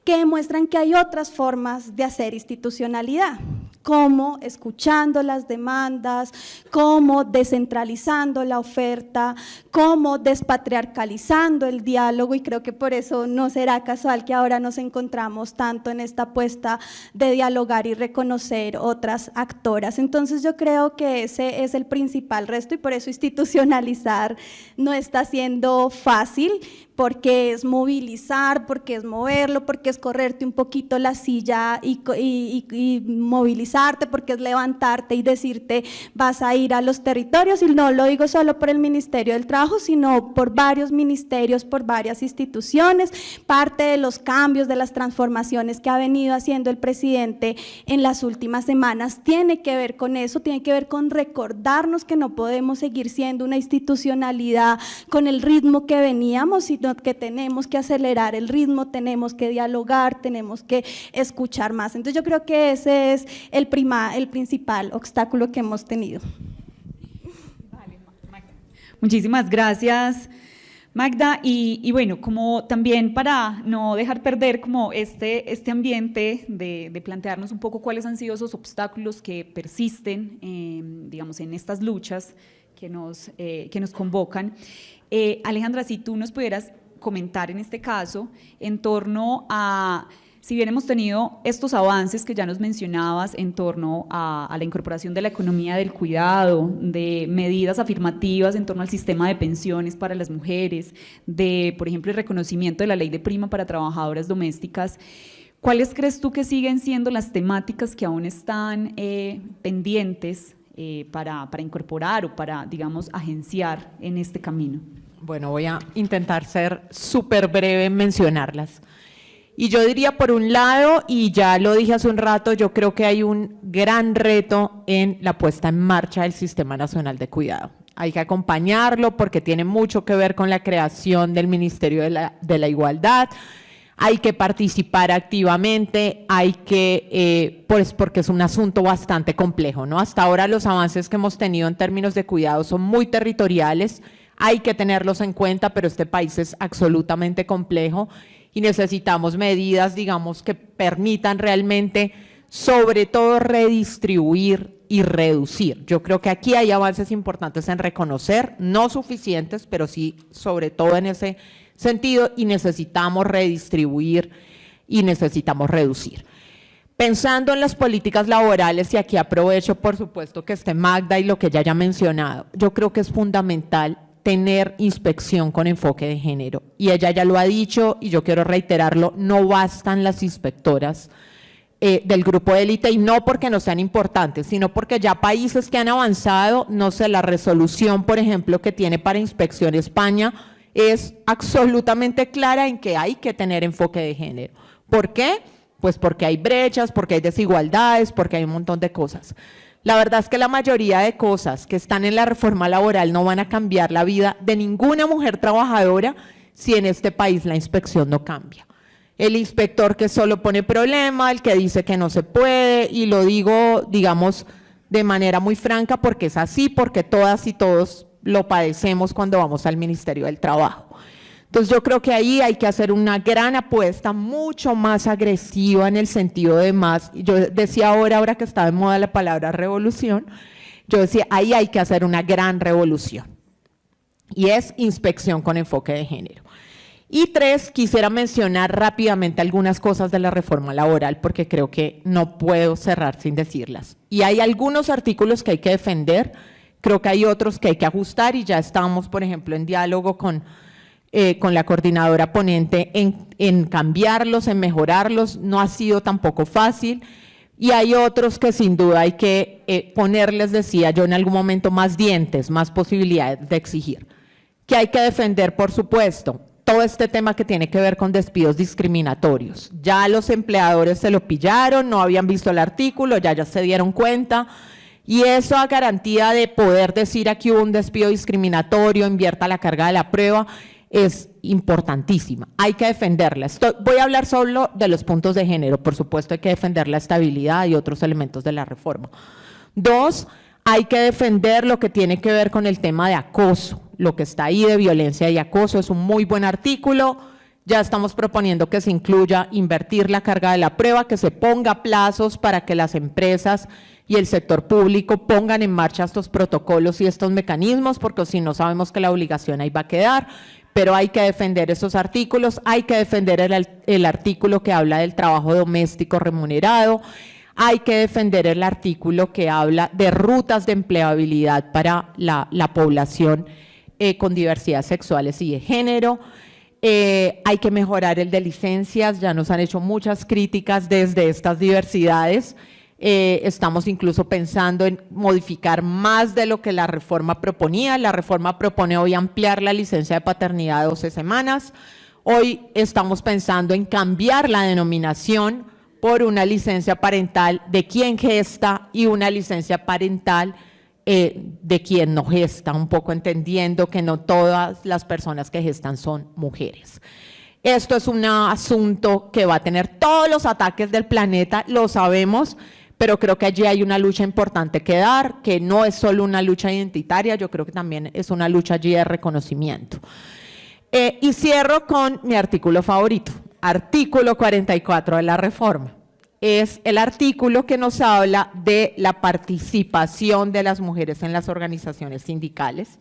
que demuestran que hay otras formas de hacer institucionalidad, como escuchando las demandas, como descentralizando la oferta, como despatriarcalizando el diálogo, y creo que por eso no será casual que ahora nos encontramos tanto en esta apuesta de dialogar y reconocer otras actoras. Entonces yo creo que ese es el principal reto, y por eso institucionalizar no está siendo fácil, porque es movilizar, porque es moverlo, porque es correrte un poquito la silla y movilizarte, porque es levantarte y decirte vas a ir a los territorios, y no lo digo solo por el Ministerio del Trabajo, sino por varios ministerios, por varias instituciones. Parte de los cambios, de las transformaciones que ha venido haciendo el presidente en las últimas semanas tiene que ver con eso, tiene que ver con recordarnos que no podemos seguir siendo una institucionalidad con el ritmo que veníamos, sino que tenemos que acelerar el ritmo, tenemos que dialogar, tenemos que escuchar más. Entonces yo creo que ese es el principal obstáculo que hemos tenido. Vale, Magda. Muchísimas gracias, Magda, y bueno, como también para no dejar perder como este ambiente de plantearnos un poco cuáles han sido esos obstáculos que persisten, digamos, en estas luchas que nos convocan. Alejandra, si tú nos pudieras comentar en este caso en torno a, si bien hemos tenido estos avances que ya nos mencionabas en torno a la incorporación de la economía del cuidado, de medidas afirmativas en torno al sistema de pensiones para las mujeres, de, por ejemplo, el reconocimiento de la ley de prima para trabajadoras domésticas, ¿Cuáles crees tú que siguen siendo las temáticas que aún están pendientes para incorporar o para, digamos, agenciar en este camino? Bueno, voy a intentar ser súper breve en mencionarlas. Y yo diría, por un lado, y ya lo dije hace un rato, yo creo que hay un gran reto en la puesta en marcha del Sistema Nacional de Cuidado. Hay que acompañarlo porque tiene mucho que ver con la creación del Ministerio de la Igualdad. Hay que participar activamente, hay que, pues porque es un asunto bastante complejo, ¿no? Hasta ahora los avances que hemos tenido en términos de cuidado son muy territoriales, hay que tenerlos en cuenta, pero este país es absolutamente complejo y necesitamos medidas, digamos, que permitan realmente, sobre todo, redistribuir y reducir. Yo creo que aquí hay avances importantes en reconocer, no suficientes, pero sí, sobre todo en ese sentido, y necesitamos redistribuir y necesitamos reducir. Pensando en las políticas laborales, y aquí aprovecho, por supuesto, que esté Magda y lo que ella haya mencionado, yo creo que es fundamental tener inspección con enfoque de género. Y ella ya lo ha dicho y yo quiero reiterarlo, no bastan las inspectoras del grupo de élite, y no porque no sean importantes, sino porque ya países que han avanzado, no sé, la resolución, por ejemplo, que tiene para inspección España, es absolutamente clara en que hay que tener enfoque de género. ¿Por qué? Pues porque hay brechas, porque hay desigualdades, porque hay un montón de cosas. La verdad es que la mayoría de cosas que están en la reforma laboral no van a cambiar la vida de ninguna mujer trabajadora si en este país la inspección no cambia. El inspector que solo pone problema, el que dice que no se puede, y lo digo, digamos, de manera muy franca porque es así, porque todas y todos lo padecemos cuando vamos al Ministerio del Trabajo. Entonces yo creo que ahí hay que hacer una gran apuesta, mucho más agresiva en el sentido de más, yo decía ahora que está de moda la palabra revolución, yo decía ahí hay que hacer una gran revolución, y es inspección con enfoque de género. Y 3, quisiera mencionar rápidamente algunas cosas de la reforma laboral porque creo que no puedo cerrar sin decirlas. Y hay algunos artículos que hay que defender, creo que hay otros que hay que ajustar y ya estamos, por ejemplo, en diálogo con la coordinadora ponente en cambiarlos, en mejorarlos. No ha sido tampoco fácil. Y hay otros que sin duda hay que ponerles, decía yo en algún momento, más dientes, más posibilidades de exigir. Que hay que defender, por supuesto, todo este tema que tiene que ver con despidos discriminatorios. Ya los empleadores se lo pillaron, no habían visto el artículo, ya se dieron cuenta. Y eso a garantía de poder decir aquí hubo un despido discriminatorio, invierta la carga de la prueba, es importantísima. Hay que defenderla. Voy a hablar solo de los puntos de género. Por supuesto hay que defender la estabilidad y otros elementos de la reforma. 2, hay que defender lo que tiene que ver con el tema de acoso. Lo que está ahí de violencia y acoso es un muy buen artículo. Ya estamos proponiendo que se incluya invertir la carga de la prueba, que se ponga plazos para que las empresas y el sector público pongan en marcha estos protocolos y estos mecanismos, porque si no sabemos que la obligación ahí va a quedar, pero hay que defender esos artículos, hay que defender el artículo que habla del trabajo doméstico remunerado, hay que defender el artículo que habla de rutas de empleabilidad para la población con diversidades sexuales y de género. Hay que mejorar el de licencias, ya nos han hecho muchas críticas desde estas diversidades. Estamos incluso pensando en modificar más de lo que la reforma proponía. La reforma propone hoy ampliar la licencia de paternidad a 12 semanas. Hoy estamos pensando en cambiar la denominación por una licencia parental de quien gesta y una licencia parental de quien no gesta, un poco entendiendo que no todas las personas que gestan son mujeres. Esto es un asunto que va a tener todos los ataques del planeta, lo sabemos, pero creo que allí hay una lucha importante que dar, que no es solo una lucha identitaria, yo creo que también es una lucha allí de reconocimiento. Y cierro con mi artículo favorito, artículo 44 de la reforma. Es el artículo que nos habla de la participación de las mujeres en las organizaciones sindicales.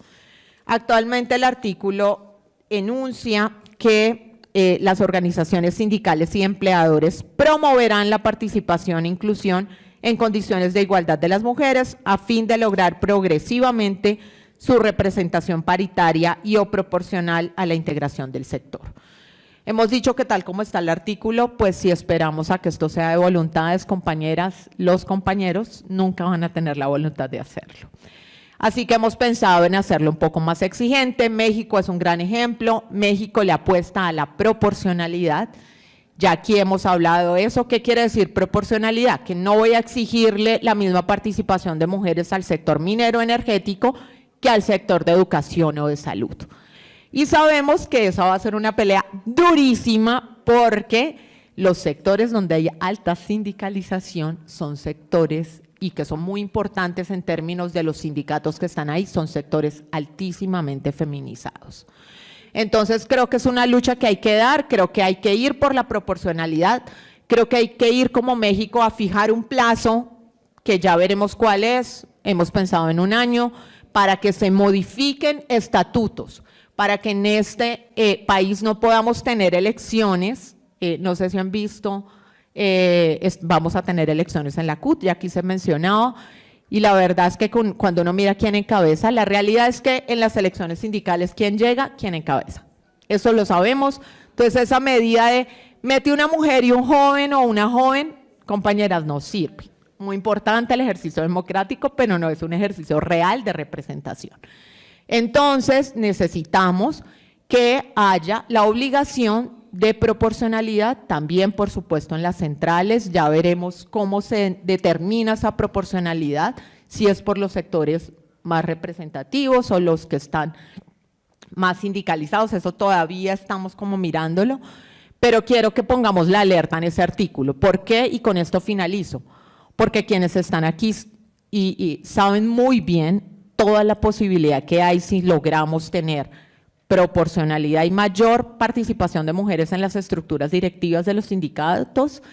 Actualmente el artículo enuncia que las organizaciones sindicales y empleadores promoverán la participación e inclusión en condiciones de igualdad de las mujeres a fin de lograr progresivamente su representación paritaria y o proporcional a la integración del sector. Hemos dicho que tal como está el artículo, pues si esperamos a que esto sea de voluntades, compañeras, los compañeros nunca van a tener la voluntad de hacerlo. Así que hemos pensado en hacerlo un poco más exigente. México es un gran ejemplo. México le apuesta a la proporcionalidad. Ya aquí hemos hablado de eso. ¿Qué quiere decir proporcionalidad? Que no voy a exigirle la misma participación de mujeres al sector minero energético que al sector de educación o de salud. Y sabemos que esa va a ser una pelea durísima porque los sectores donde hay alta sindicalización son sectores y que son muy importantes en términos de los sindicatos que están ahí, son sectores altísimamente feminizados. Entonces creo que es una lucha que hay que dar, creo que hay que ir por la proporcionalidad, creo que hay que ir como México a fijar un plazo, que ya veremos cuál es, hemos pensado en un año, para que se modifiquen estatutos, para que en este país no podamos tener elecciones, no sé si han visto, vamos a tener elecciones en la CUT, ya aquí se mencionaba, y la verdad es que cuando uno mira quién encabeza, la realidad es que en las elecciones sindicales, ¿quién llega? ¿Quién encabeza? Eso lo sabemos. Entonces esa medida de mete una mujer y un joven o una joven, compañeras, no sirve. Muy importante el ejercicio democrático, pero no es un ejercicio real de representación. Entonces necesitamos que haya la obligación de proporcionalidad, también por supuesto en las centrales, ya veremos cómo se determina esa proporcionalidad, si es por los sectores más representativos o los que están más sindicalizados, eso todavía estamos como mirándolo, pero quiero que pongamos la alerta en ese artículo. ¿Por qué? Y con esto finalizo, porque quienes están aquí y saben muy bien toda la posibilidad que hay si logramos tener proporcionalidad y mayor participación de mujeres en las estructuras directivas de los sindicatos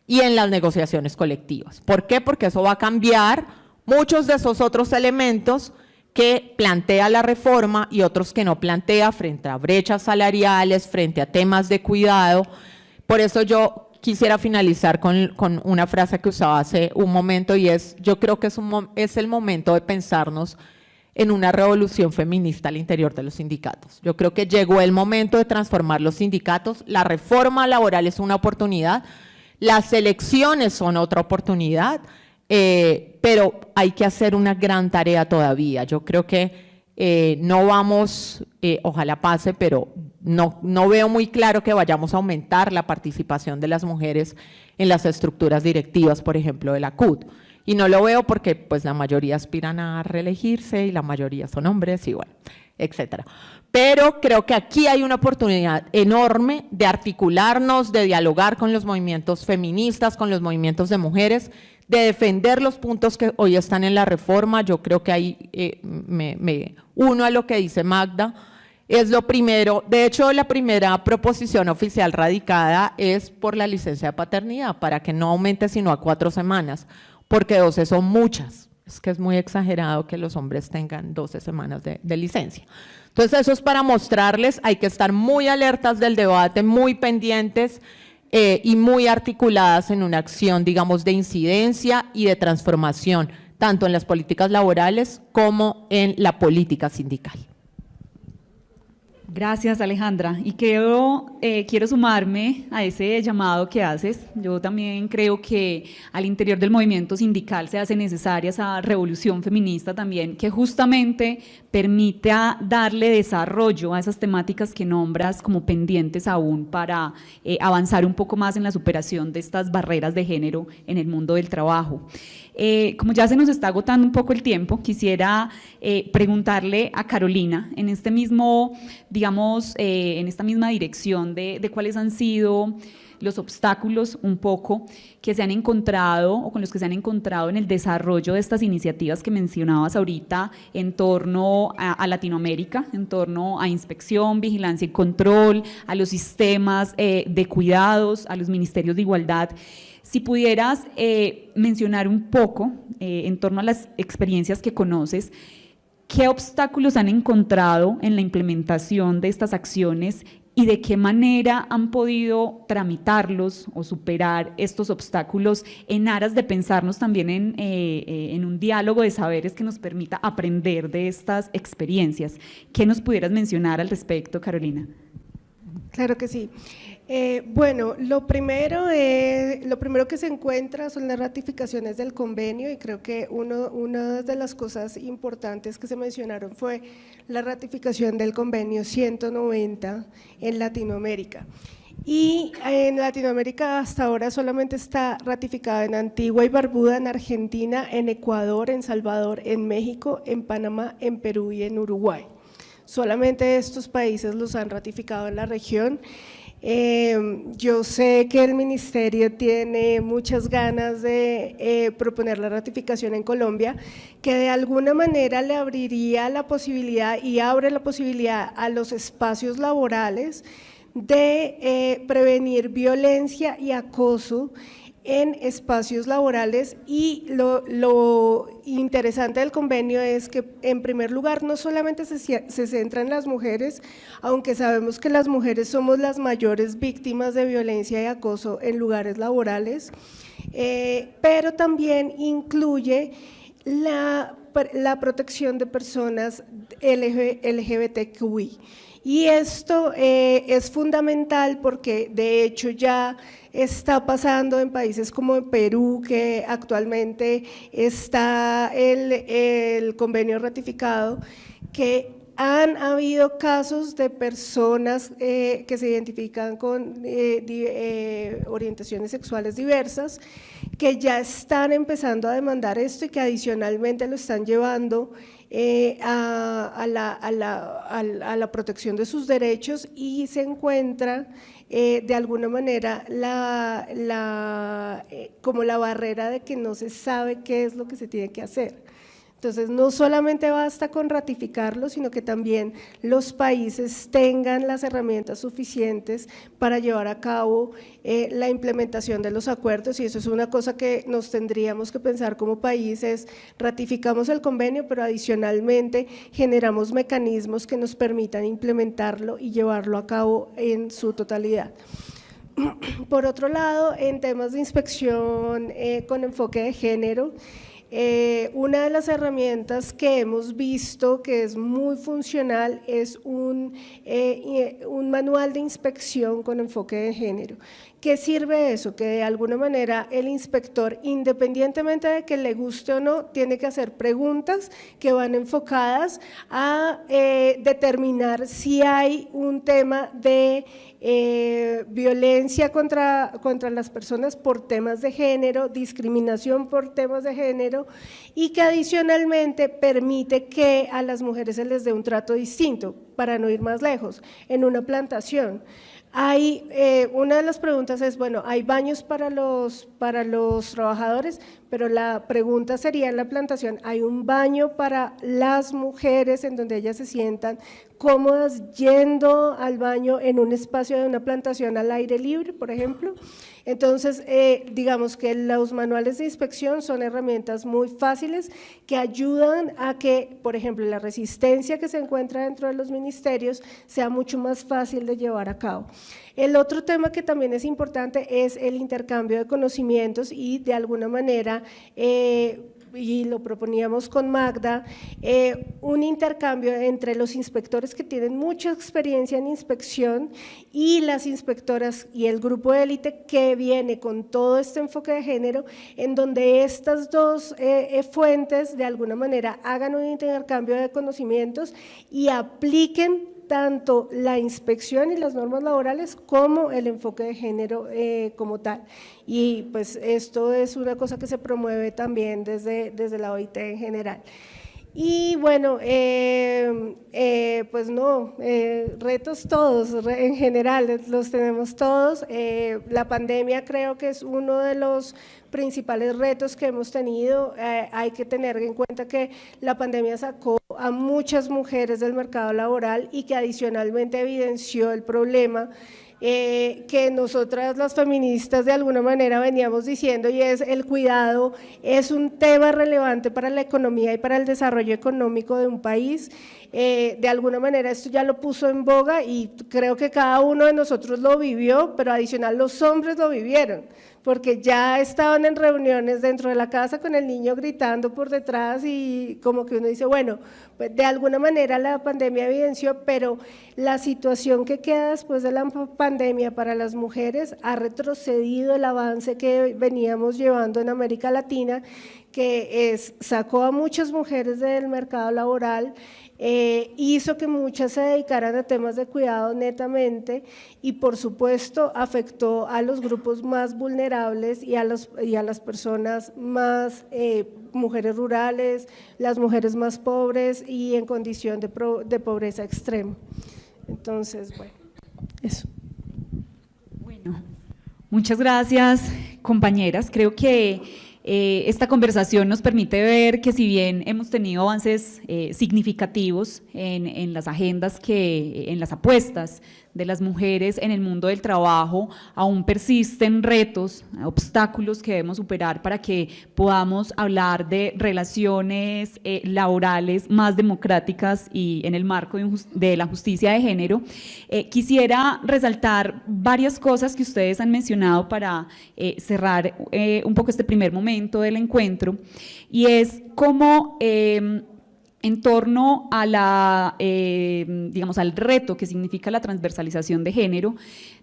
y en las negociaciones colectivas. ¿Por qué? Porque eso va a cambiar muchos de esos otros elementos que plantea la reforma y otros que no plantea frente a brechas salariales, frente a temas de cuidado. Por eso yo quisiera finalizar con una frase que usaba hace un momento y es, yo creo que es el momento de pensarnos en una revolución feminista al interior de los sindicatos. Yo creo que llegó el momento de transformar los sindicatos, la reforma laboral es una oportunidad, las elecciones son otra oportunidad, pero hay que hacer una gran tarea todavía. Yo creo que no vamos, ojalá pase, pero no veo muy claro que vayamos a aumentar la participación de las mujeres en las estructuras directivas, por ejemplo, de la CUT. Y no lo veo porque pues la mayoría aspiran a reelegirse y la mayoría son hombres y bueno, etcétera. Pero creo que aquí hay una oportunidad enorme de articularnos, de dialogar con los movimientos feministas, con los movimientos de mujeres, de defender los puntos que hoy están en la reforma. Yo creo que ahí me uno a lo que dice Magda. Es lo primero, de hecho la primera proposición oficial radicada es por la licencia de paternidad, para que no aumente sino a 4 semanas. Porque 12 son muchas, es que es muy exagerado que los hombres tengan 12 semanas de licencia. Entonces eso es para mostrarles, hay que estar muy alertas del debate, muy pendientes y muy articuladas en una acción, digamos, de incidencia y de transformación, tanto en las políticas laborales como en la política sindical. Gracias, Alejandra. Y quiero sumarme a ese llamado que haces. Yo también creo que al interior del movimiento sindical se hace necesaria esa revolución feminista también, que justamente permita darle desarrollo a esas temáticas que nombras como pendientes aún para avanzar un poco más en la superación de estas barreras de género en el mundo del trabajo. Como ya se nos está agotando un poco el tiempo, quisiera preguntarle a Carolina en este mismo, digamos, en esta misma dirección de cuáles han sido los obstáculos un poco que se han encontrado o con los que se han encontrado en el desarrollo de estas iniciativas que mencionabas ahorita en torno a Latinoamérica, en torno a inspección, vigilancia y control, a los sistemas de cuidados, a los ministerios de igualdad. Si pudieras mencionar un poco en torno a las experiencias que conoces, ¿qué obstáculos han encontrado en la implementación de estas acciones y de qué manera han podido tramitarlos o superar estos obstáculos en aras de pensarnos también en un diálogo de saberes que nos permita aprender de estas experiencias? ¿Qué nos pudieras mencionar al respecto, Carolina? Claro que sí. Bueno, lo primero que se encuentra son las ratificaciones del convenio y creo que una de las cosas importantes que se mencionaron fue la ratificación del convenio 190 en Latinoamérica. Y en Latinoamérica hasta ahora solamente está ratificada en Antigua y Barbuda, en Argentina, en Ecuador, en Salvador, en México, en Panamá, en Perú y en Uruguay. Solamente estos países los han ratificado en la región. Yo sé que el ministerio tiene muchas ganas de proponer la ratificación en Colombia, que de alguna manera le abriría la posibilidad y abre la posibilidad a los espacios laborales de prevenir violencia y acoso en espacios laborales. Y lo interesante del convenio es que en primer lugar no solamente se centra en las mujeres, aunque sabemos que las mujeres somos las mayores víctimas de violencia y acoso en lugares laborales, pero también incluye la protección de personas LGBTQI. Y esto es fundamental porque de hecho ya está pasando en países como en Perú, que actualmente está el convenio ratificado, que han habido casos de personas que se identifican con orientaciones sexuales diversas, que ya están empezando a demandar esto y que adicionalmente lo están llevando a la protección de sus derechos, y se encuentra de alguna manera como la barrera de que no se sabe qué es lo que se tiene que hacer. Entonces, no solamente basta con ratificarlo, sino que también los países tengan las herramientas suficientes para llevar a cabo la implementación de los acuerdos, y eso es una cosa que nos tendríamos que pensar como países. Ratificamos el convenio, pero adicionalmente generamos mecanismos que nos permitan implementarlo y llevarlo a cabo en su totalidad. Por otro lado, en temas de inspección con enfoque de género, una de las herramientas que hemos visto que es muy funcional es un manual de inspección con enfoque de género. ¿Qué sirve eso? Que de alguna manera el inspector, independientemente de que le guste o no, tiene que hacer preguntas que van enfocadas a determinar si hay un tema de violencia contra las personas por temas de género, discriminación por temas de género, y que adicionalmente permite que a las mujeres se les dé un trato distinto. Para no ir más lejos, en una plantación una de las preguntas es, bueno, ¿hay baños para los trabajadores? Pero la pregunta sería en la plantación, ¿hay un baño para las mujeres en donde ellas se sientan cómodas yendo al baño en un espacio de una plantación al aire libre, por ejemplo? Entonces, digamos que los manuales de inspección son herramientas muy fáciles que ayudan a que, por ejemplo, la resistencia que se encuentra dentro de los ministerios sea mucho más fácil de llevar a cabo. El otro tema que también es importante es el intercambio de conocimientos y de alguna manera, y lo proponíamos con Magda, un intercambio entre los inspectores que tienen mucha experiencia en inspección y las inspectoras y el grupo de élite que viene con todo este enfoque de género, en donde estas dos fuentes de alguna manera hagan un intercambio de conocimientos y apliquen tanto la inspección y las normas laborales como el enfoque de género como tal. Y pues esto es una cosa que se promueve también desde la OIT en general. Y bueno, pues no, retos todos, en general los tenemos todos. La pandemia creo que es uno de los principales retos que hemos tenido. Hay que tener en cuenta que la pandemia sacó a muchas mujeres del mercado laboral y que adicionalmente evidenció el problema que nosotras las feministas de alguna manera veníamos diciendo, y es el cuidado es un tema relevante para la economía y para el desarrollo económico de un país. De alguna manera esto ya lo puso en boga y creo que cada uno de nosotros lo vivió, pero adicional los hombres lo vivieron, porque ya estaban en reuniones dentro de la casa con el niño gritando por detrás y como que uno dice, bueno, pues de alguna manera la pandemia evidenció, pero la situación que queda después de la pandemia para las mujeres ha retrocedido el avance que veníamos llevando en América Latina, que sacó a muchas mujeres del mercado laboral, hizo que muchas se dedicaran a temas de cuidado netamente y por supuesto afectó a los grupos más vulnerables y a las personas más, mujeres rurales, las mujeres más pobres y en condición de pobreza extrema. Entonces, bueno, eso. Bueno, muchas gracias, compañeras. Creo que esta conversación nos permite ver que si bien hemos tenido avances significativos en las agendas, en las apuestas de las mujeres en el mundo del trabajo, aún persisten retos, obstáculos que debemos superar para que podamos hablar de relaciones laborales más democráticas y en el marco de la justicia de género. Quisiera resaltar varias cosas que ustedes han mencionado para cerrar un poco este primer momento del encuentro, y es cómo en torno a digamos, al reto que significa la transversalización de género.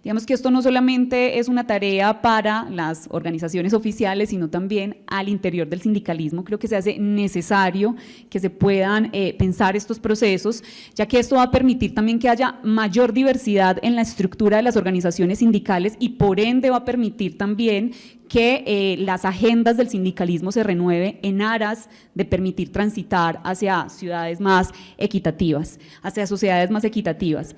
Digamos que esto no solamente es una tarea para las organizaciones oficiales, sino también al interior del sindicalismo. Creo que se hace necesario que se puedan pensar estos procesos, ya que esto va a permitir también que haya mayor diversidad en la estructura de las organizaciones sindicales y por ende va a permitir también que las agendas del sindicalismo se renueve en aras de permitir transitar hacia ciudades más equitativas, hacia sociedades más equitativas.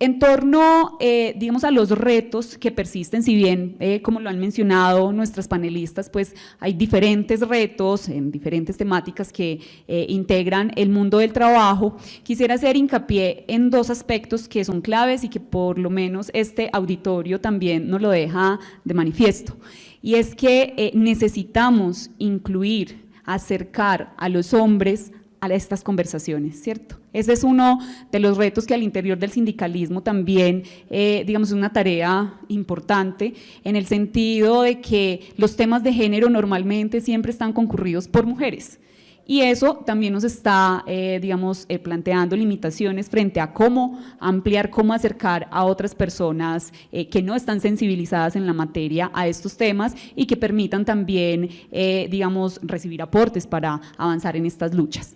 En torno, digamos, a los retos que persisten, si bien, como lo han mencionado nuestras panelistas, pues hay diferentes retos en diferentes temáticas que integran el mundo del trabajo, quisiera hacer hincapié en dos aspectos que son claves y que por lo menos este auditorio también nos lo deja de manifiesto, y es que necesitamos incluir, acercar a los hombres a estas conversaciones, ¿cierto? Ese es uno de los retos que al interior del sindicalismo también, digamos, es una tarea importante, en el sentido de que los temas de género normalmente siempre están concurridos por mujeres. Y eso también nos está, digamos, planteando limitaciones frente a cómo ampliar, cómo acercar a otras personas que no están sensibilizadas en la materia a estos temas y que permitan también, digamos, recibir aportes para avanzar en estas luchas.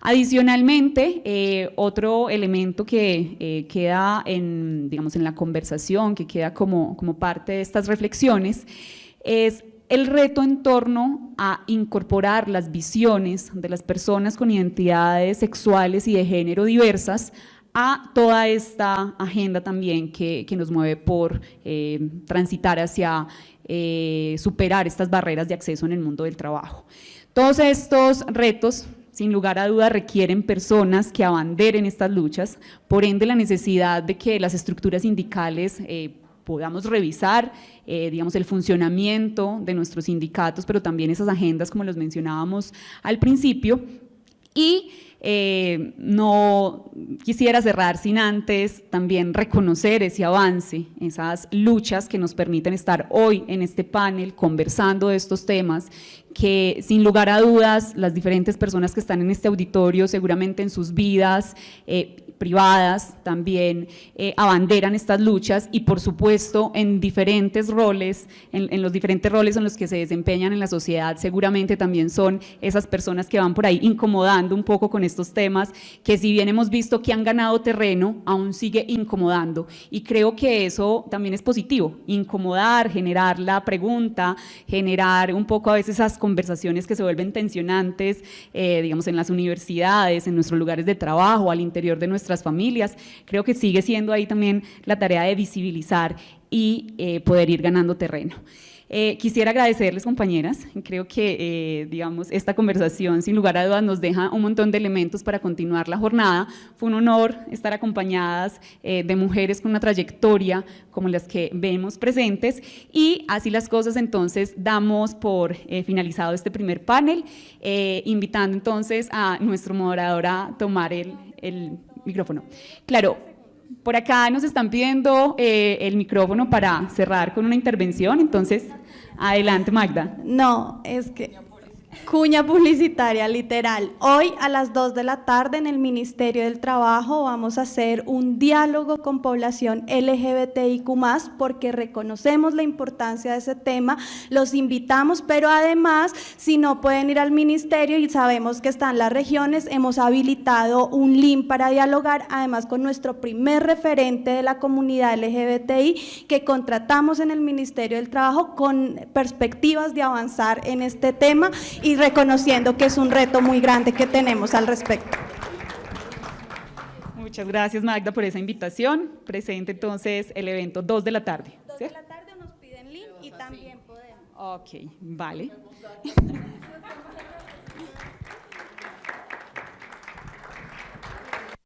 Adicionalmente, otro elemento que queda digamos, en la conversación, que queda como parte de estas reflexiones, es el reto en torno a incorporar las visiones de las personas con identidades sexuales y de género diversas a toda esta agenda también que nos mueve por transitar hacia superar estas barreras de acceso en el mundo del trabajo. Todos estos retos, sin lugar a duda, requieren personas que abanderen estas luchas, por ende la necesidad de que las estructuras sindicales podamos revisar, digamos, el funcionamiento de nuestros sindicatos, pero también esas agendas, como los mencionábamos al principio, y no quisiera cerrar sin antes también reconocer ese avance, esas luchas que nos permiten estar hoy en este panel conversando de estos temas, que sin lugar a dudas las diferentes personas que están en este auditorio seguramente en sus vidas privadas también abanderan estas luchas y por supuesto en diferentes roles, en los diferentes roles en los que se desempeñan en la sociedad, seguramente también son esas personas que van por ahí incomodando un poco con estos temas, que si bien hemos visto que han ganado terreno, aún sigue incomodando, y creo que eso también es positivo, incomodar, generar la pregunta, generar un poco a veces esas conversaciones que se vuelven tensionantes, digamos, en las universidades, en nuestros lugares de trabajo, al interior de nuestras familias. Creo que sigue siendo ahí también la tarea de visibilizar y poder ir ganando terreno. Quisiera agradecerles, compañeras, creo que digamos, esta conversación sin lugar a dudas nos deja un montón de elementos para continuar la jornada. Fue un honor estar acompañadas de mujeres con una trayectoria como las que vemos presentes, y así las cosas entonces damos por finalizado este primer panel, invitando entonces a nuestro moderador a tomar el micrófono. Claro, Por acá nos están pidiendo el micrófono para cerrar con una intervención, entonces, adelante Magda. No, es que cuña publicitaria, literal. Hoy a las 2 de la tarde en el Ministerio del Trabajo vamos a hacer un diálogo con población LGBTIQ+, porque reconocemos la importancia de ese tema, los invitamos, pero además, si no pueden ir al ministerio y sabemos que están las regiones, hemos habilitado un link para dialogar, además con nuestro primer referente de la comunidad LGBTI que contratamos en el Ministerio del Trabajo con perspectivas de avanzar en este tema y reconociendo que es un reto muy grande que tenemos al respecto. Muchas gracias Magda por esa invitación. Presente entonces el evento 2 de la tarde. 2 de la tarde nos piden link y también podemos. Ok, vale.